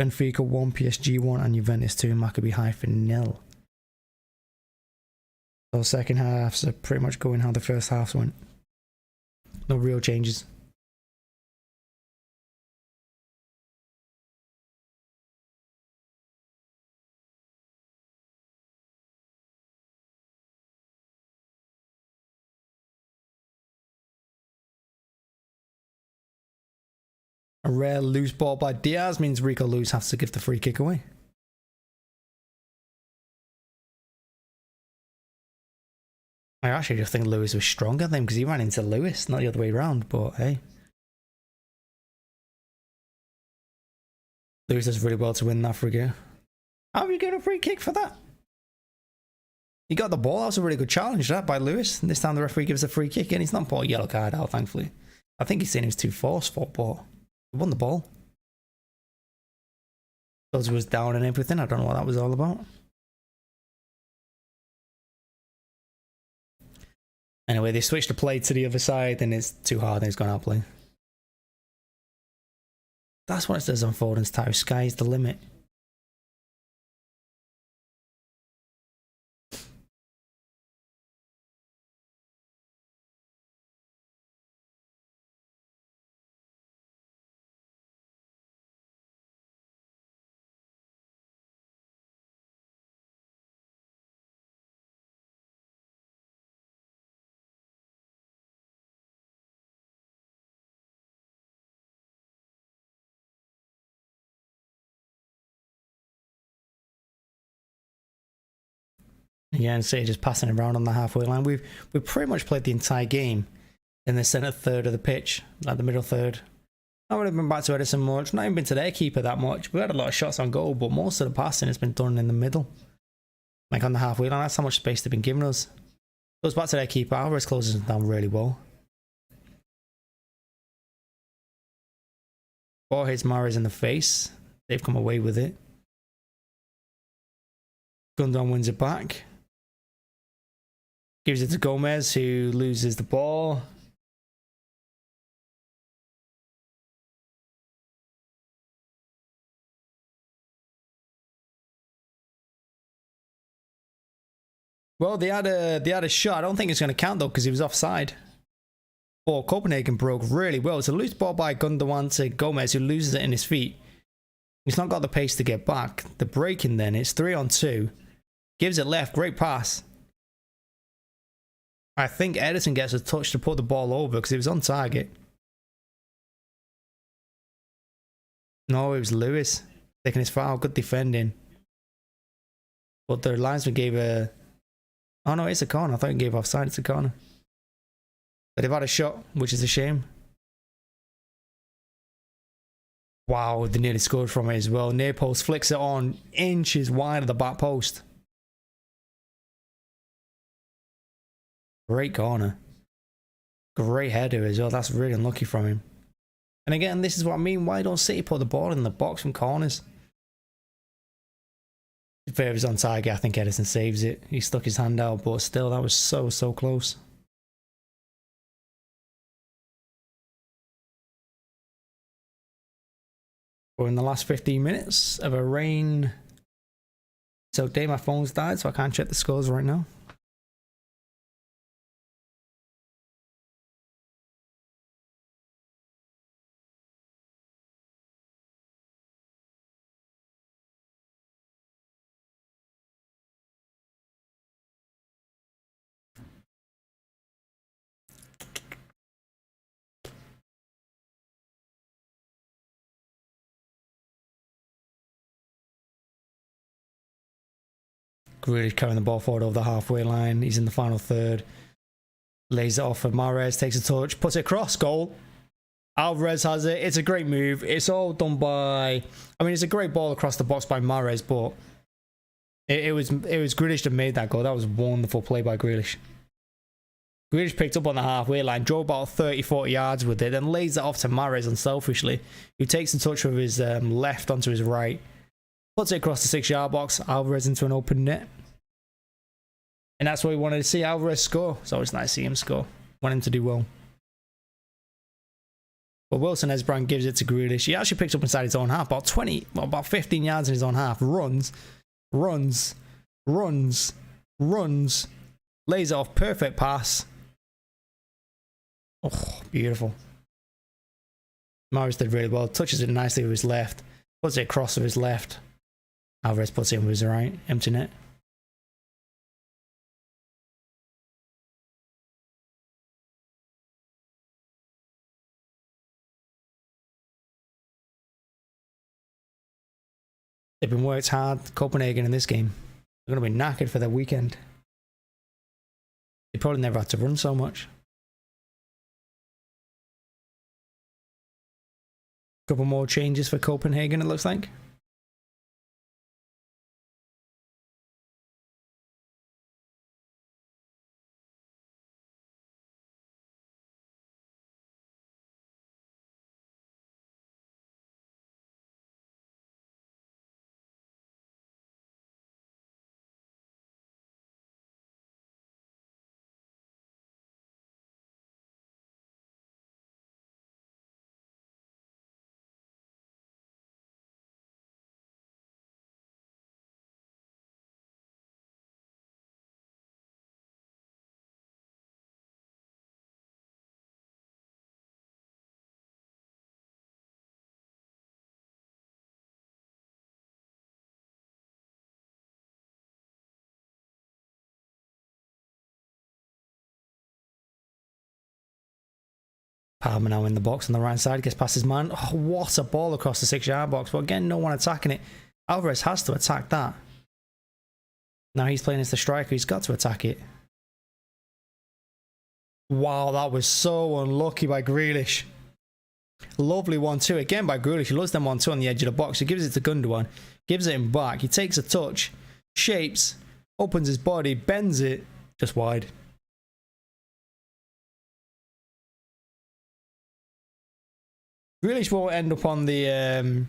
Benfica 1, PSG 1, and Juventus 2, Maccabi Haifa 0. So second halves are pretty much going how the first halves went. No real changes. A rare loose ball by Diaz means Rico Lewis has to give the free kick away. I actually just think Lewis was stronger than him because he ran into Lewis, not the other way around, but hey. Lewis does really well to win that free kick. How are you getting a free kick for that? He got the ball. That was a really good challenge, that, by Lewis. And this time the referee gives a free kick and he's not put a yellow card out, thankfully. I think he's saying he was too forceful, but he won the ball. Those was down and everything. I don't know what that was all about. Anyway, they switched the play to the other side and it's too hard and it's gone out play. That's what it says on Foden's tie. Sky's the limit. Again, City just passing around on the halfway line. We've pretty much played the entire game in the centre third of the pitch, like the middle third. Not really been back to Ederson much, not even been to their keeper that much. We had a lot of shots on goal, but most of the passing has been done in the middle. Like on the halfway line, that's how much space they've been giving us. Goes back to their keeper. Alvarez closes them down really well. Ball hits Mahrez in the face. They've come away with it. Gundogan wins it back. Gives it to Gomez, who loses the ball. Well, they had a shot. I don't think it's going to count though because he was offside. Or Copenhagen broke really well. It's a loose ball by Gundogan to Gomez, who loses it in his feet. He's not got the pace to get back. The breaking then, it's 3-on-2. Gives it left, great pass. I think Ederson gets a touch to put the ball over because it was on target. No, it was Lewis taking his foul. Good defending. But the linesman gave a... Oh no, it's a corner. I thought he gave offside. It's a corner. But they've had a shot, which is a shame. Wow, they nearly scored from it as well. Near post flicks it on, inches wide of the back post. Great corner. Great header as well. That's really unlucky from him. And again, this is what I mean. Why don't City put the ball in the box from corners? If it was on target, I think Edison saves it. He stuck his hand out, but still, that was so close. We're in the last 15 minutes of a rain. So day my phone's died, so I can't check the scores right now. Grealish carrying the ball forward over the halfway line. He's in the final third. Lays it off for Mahrez, takes a touch, puts it across, goal. Alvarez has it. It's a great move. It's all done by... I mean, it's a great ball across the box by Mahrez, but it was Grealish that made that goal. That was wonderful play by Grealish. Grealish picked up on the halfway line, drove about 30-40 yards with it, then lays it off to Mahrez unselfishly, who takes a touch with his left onto his right. Puts it across the 6-yard box. Alvarez into an open net. And that's what we wanted to see. Alvarez score. It's always nice to see him score. Want him to do well. But Wilson Esbrand gives it to Grealish. He actually picks up inside his own half. About 15 yards in his own half. Runs. Lays it off. Perfect pass. Oh, beautiful. Mahrez did really well. Touches it nicely with his left. Puts it across with his left. Alvarez puts it in with his right. Empty net. They've been worked hard, Copenhagen, in this game. They're going to be knackered for their weekend. They probably never had to run so much. Couple more changes for Copenhagen, it looks like. Palmer now in the box on the right side, gets past his man. Oh, what a ball across the 6-yard box. But again, no one attacking it. Alvarez has to attack that. Now he's playing as the striker. He's got to attack it. Wow, that was so unlucky by Grealish. Lovely 1-2 again by Grealish. He loves them 1-2 on the edge of the box. He gives it to Gundogan. Gives it him back. He takes a touch. Shapes. Opens his body. Bends it. Just wide. Grealish won't end up on the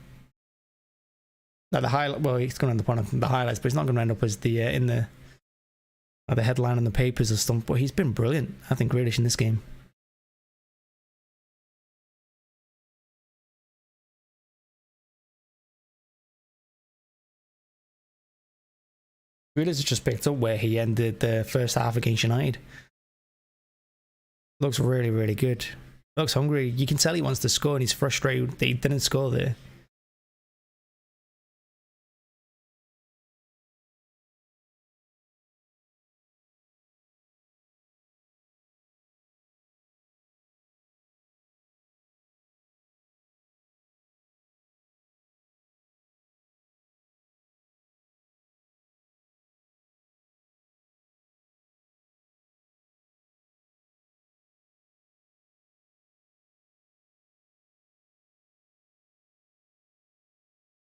highlight. Well, he's going to end up on the highlights, but he's not going to end up as the in the headline and the papers or something. But he's been brilliant, I think, Grealish in this game. Grealish has just picked up where he ended the first half against United. Looks really, really good. Looks hungry. You can tell he wants to score and he's frustrated that he didn't score there.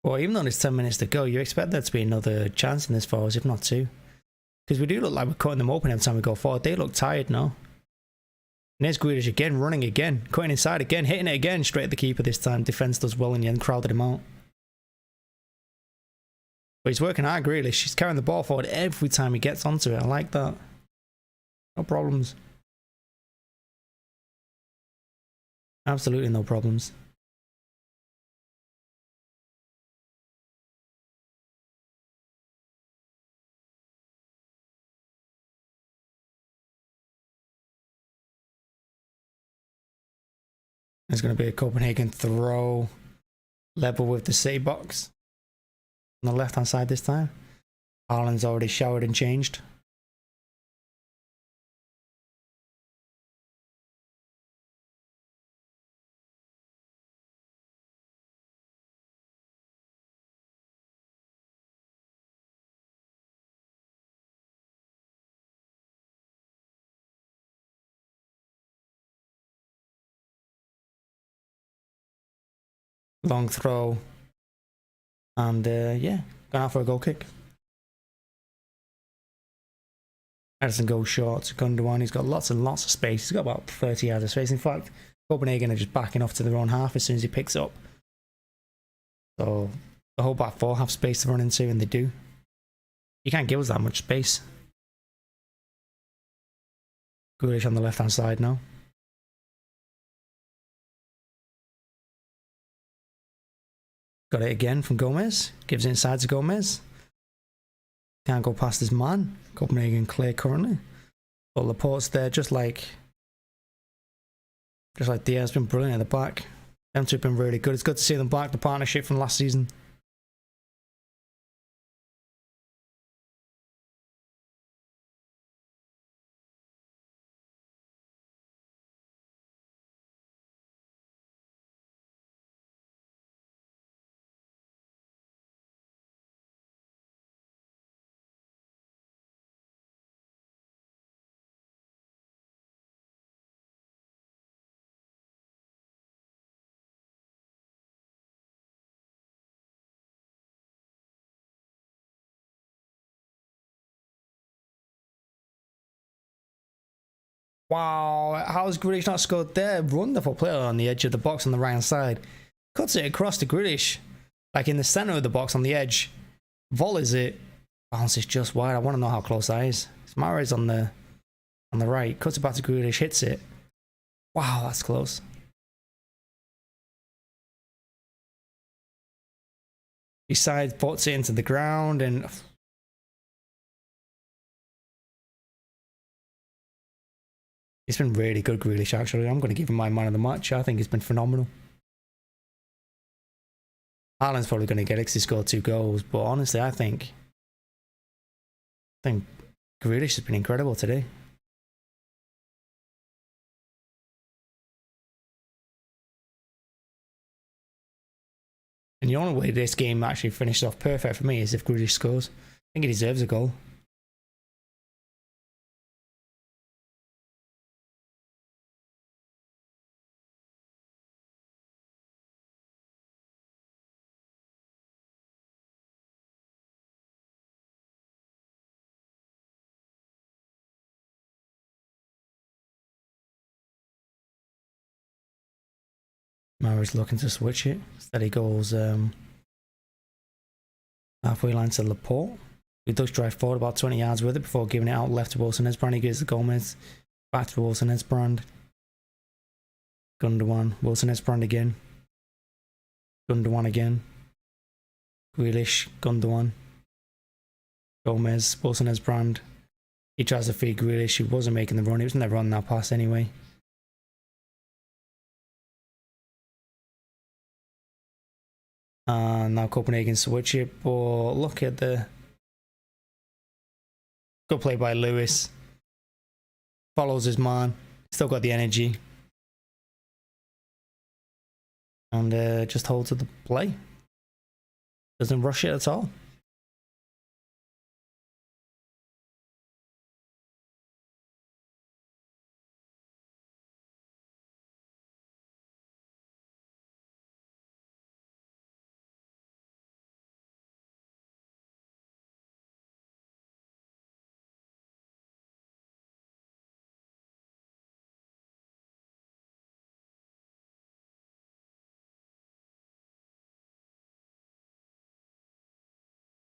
But even though there's 10 minutes to go, you expect there to be another chance in this for us, if not two. Because we do look like we're cutting them open every time we go forward. They look tired now. And there's Grealish again, running again, cutting inside again, hitting it again, straight at the keeper this time. Defence does well in the end, crowded him out. But he's working hard, Grealish. He's carrying the ball forward every time he gets onto it. I like that. No problems. Absolutely no problems. There's going to be a Copenhagen throw, level with the City box. On the left-hand side this time. Haaland's already showered and changed. Long throw. And yeah, going out for a goal kick. Edison goes short to Gundogan. He's got lots and lots of space. He's got about 30 yards of space. In fact, Copenhagen are just backing off to their own half as soon as he picks up. So the whole back four have space to run into, and they do. You can't give us that much space. Grealish on the left-hand side now. Got it again from Gomez. Gives it inside to Gomez. Can't go past his man. Copenhagen clear currently. But Laporte's there just like Diaz. Been brilliant at the back. Them two have been really good. It's good to see them back. The partnership from last season. Wow, how's Grealish not scored there? Wonderful play on the edge of the box on the right hand side. Cuts it across to Grealish, like in the centre of the box on the edge. Volleys it. Bounces just wide. I want to know how close that is. Samaritans on the right. Cuts it back to Grealish, hits it. Wow, that's close. He side puts it into the ground and it's been really good, Grealish, actually. I'm going to give him my man of the match. I think he's been phenomenal. Haaland's probably going to get it because he scored 2 goals. But honestly, I think Grealish has been incredible today. And the only way this game actually finishes off perfect for me is if Grealish scores. I think he deserves a goal. Mara's looking to switch it. Instead he goes halfway line to Laporte. He does drive forward about 20 yards with it before giving it out left to Wilson-Esbrand. He gives the Gomez back to Wilson-Esbrand. Gundogan, Wilson-Esbrand again. Gundogan again. Grealish, Gundogan. Gomez, Wilson-Esbrand. He tries to feed Grealish. He wasn't making the run. He was never on that pass anyway. And now Copenhagen switch it, but look at the good play by Lewis. Follows his man. Still got the energy. And just holds to the play. Doesn't rush it at all.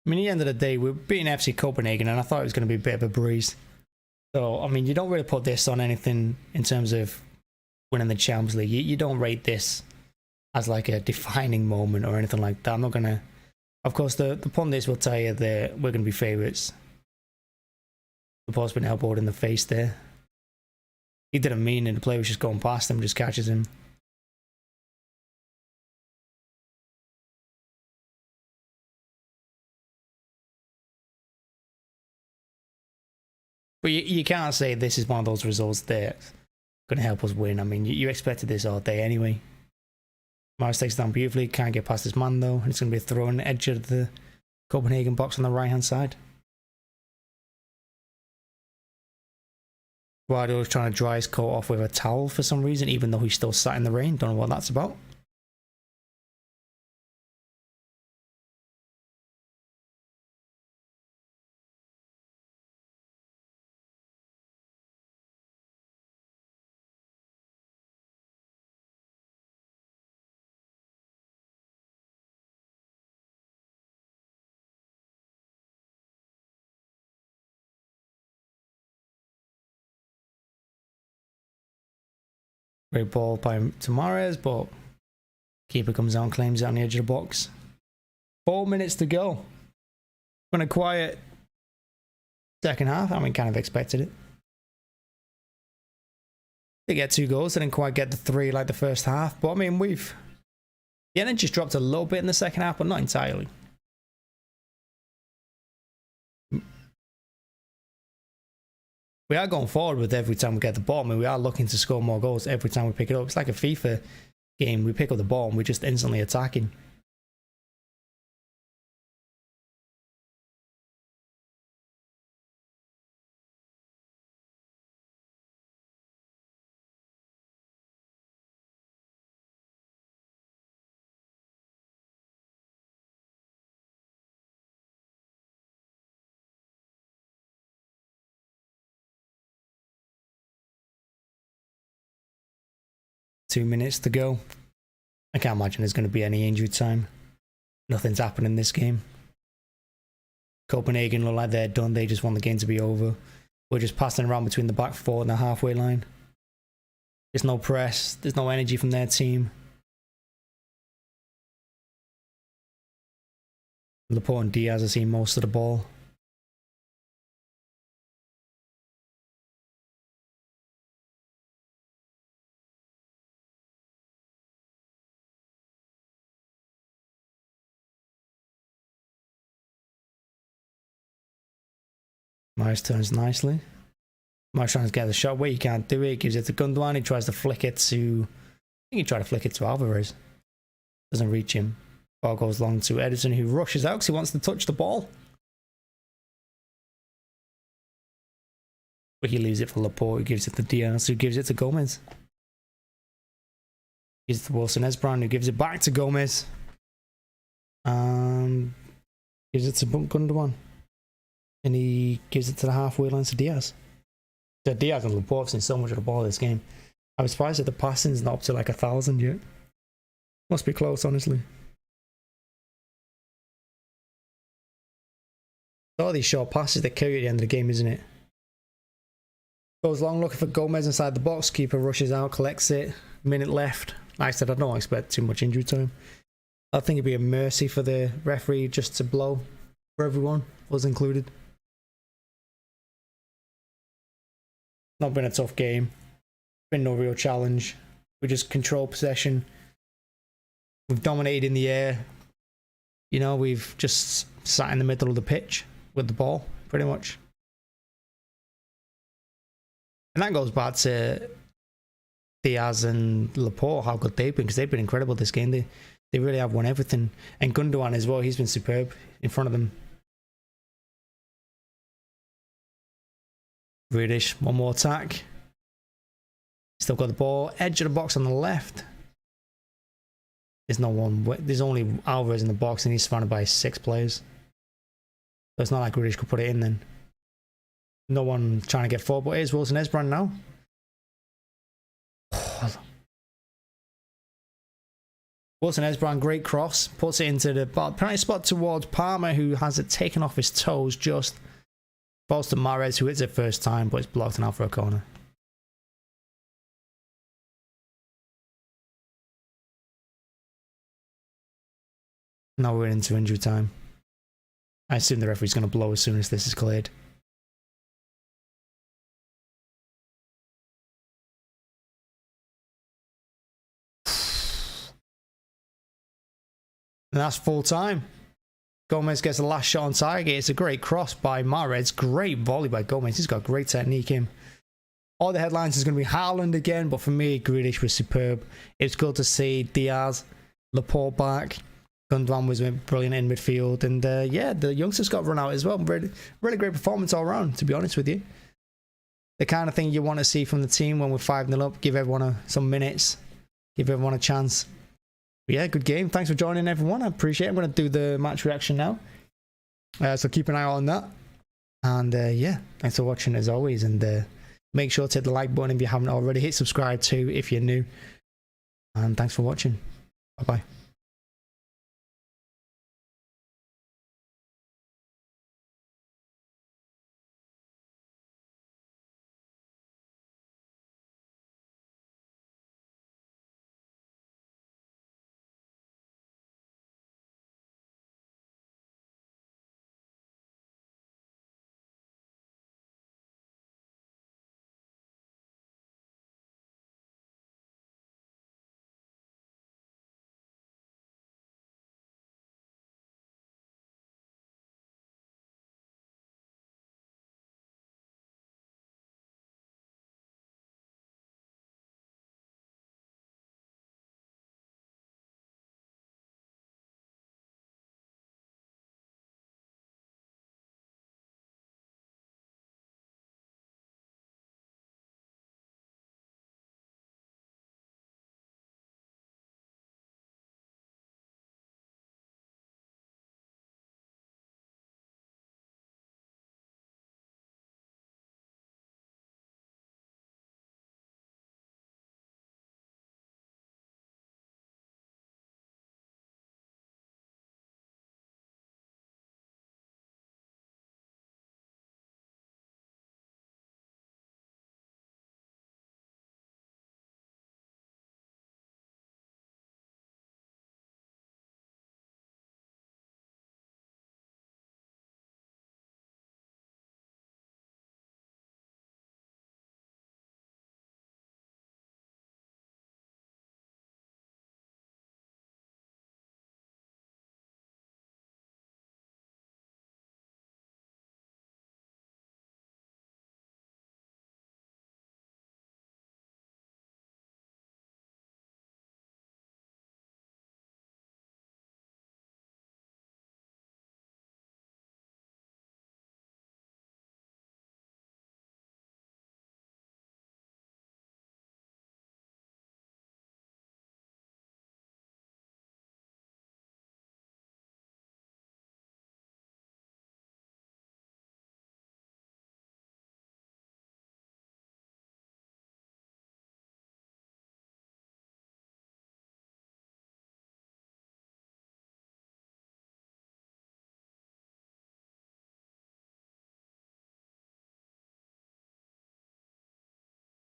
I mean, at the end of the day, we're beating FC Copenhagen, and I thought it was going to be a bit of a breeze. So, I mean, you don't really put this on anything in terms of winning the Champions League. You don't rate this as like a defining moment or anything like that. I'm not going to... Of course, the pundits will tell you that we're going to be favourites. The ball's been elbowed in the face there. He didn't mean it. The player was just going past him, just catches him. But you can't say this is one of those results that's going to help us win. I mean, you expected this all day anyway. Morris takes it down beautifully. Can't get past his man though. And it's going to be a throw on the edge of the Copenhagen box on the right hand side. Guardiola's trying to dry his coat off with a towel for some reason, even though he's still sat in the rain. Don't know what that's about. Great ball by Tamares, but keeper comes out and claims it on the edge of the box. 4 minutes to go. Been a quiet second half. I mean, kind of expected it. They get 2 goals. They didn't quite get the 3 like the first half. But I mean, the energy's dropped a little bit in the second half, but not entirely. We are going forward with every time we get the ball. I mean, we are looking to score more goals every time we pick it up. It's like a FIFA game. We pick up the ball and we're just instantly attacking. Two minutes to go. I can't imagine there's going to be any injury time. Nothing's happened in this game. Copenhagen look like they're done. They just want the game to be over. We're just passing around between the back 4 and the halfway line. There's no press. There's no energy from their team. Laporte and Diaz are seeing most of the ball. Myers turns nicely. Myers trying to get the shot where he can't do it. He gives it to Gundogan. He tries to flick it to... I think he tried to flick it to Alvarez. Doesn't reach him. Ball goes long to Edison, who rushes out because he wants to touch the ball. But he leaves it for Laporte, who gives it to Diaz, who gives it to Gomez. Gives it to Wilson Esbran, who gives it back to Gomez. And gives it to Gundogan. And he gives it to the halfway line to Diaz. So Diaz and Laporte have seen so much of the ball this game. I was surprised that the passing's not up to like 1,000 yet. Must be close, honestly. All these short passes that carry at the end of the game, isn't it? Goes long, looking for Gomez inside the box. Keeper rushes out, collects it. Minute left. Like I said, I don't expect too much injury time. I think it'd be a mercy for the referee just to blow for everyone, us included. Not been a tough game. Been no real challenge. We just control possession. We've dominated in the air. You know, we've just sat in the middle of the pitch with the ball, pretty much. And that goes back to Diaz and Laporte, how good they've been, because they've been incredible this game. They really have won everything. And Gundogan as well, he's been superb in front of them. British, one more attack. Still got the ball, edge of the box on the left. There's no one, there's only Alvarez in the box and he's surrounded by 6 players. So it's not like British could put it in then. No one trying to get forward, but here's Wilson Esbran now. Wilson Esbrand, great cross, puts it into the penalty spot towards Palmer, who has it taken off his toes just. Balls to Mahrez, who hits it first time, but it's blocked and out for a corner. Now we're into injury time. I assume the referee's going to blow as soon as this is cleared. And that's full time. Gomez gets the last shot on target. It's a great cross by Mahrez. Great volley by Gomez. He's got great technique in. All the headlines is going to be Haaland again, but for me, Grealish was superb. It's good to see Diaz, Laporte back. Gundogan was brilliant in midfield. And yeah, the youngsters got run out as well. Really, really great performance all around, to be honest with you. The kind of thing you want to see from the team when we're 5-0 up. Give everyone some minutes. Give everyone a chance. But yeah, good game. Thanks for joining, everyone. I appreciate it. I'm going to do the match reaction now. So keep an eye out on that. And yeah, thanks for watching as always. And make sure to hit the like button if you haven't already. Hit subscribe too if you're new. And thanks for watching. Bye-bye.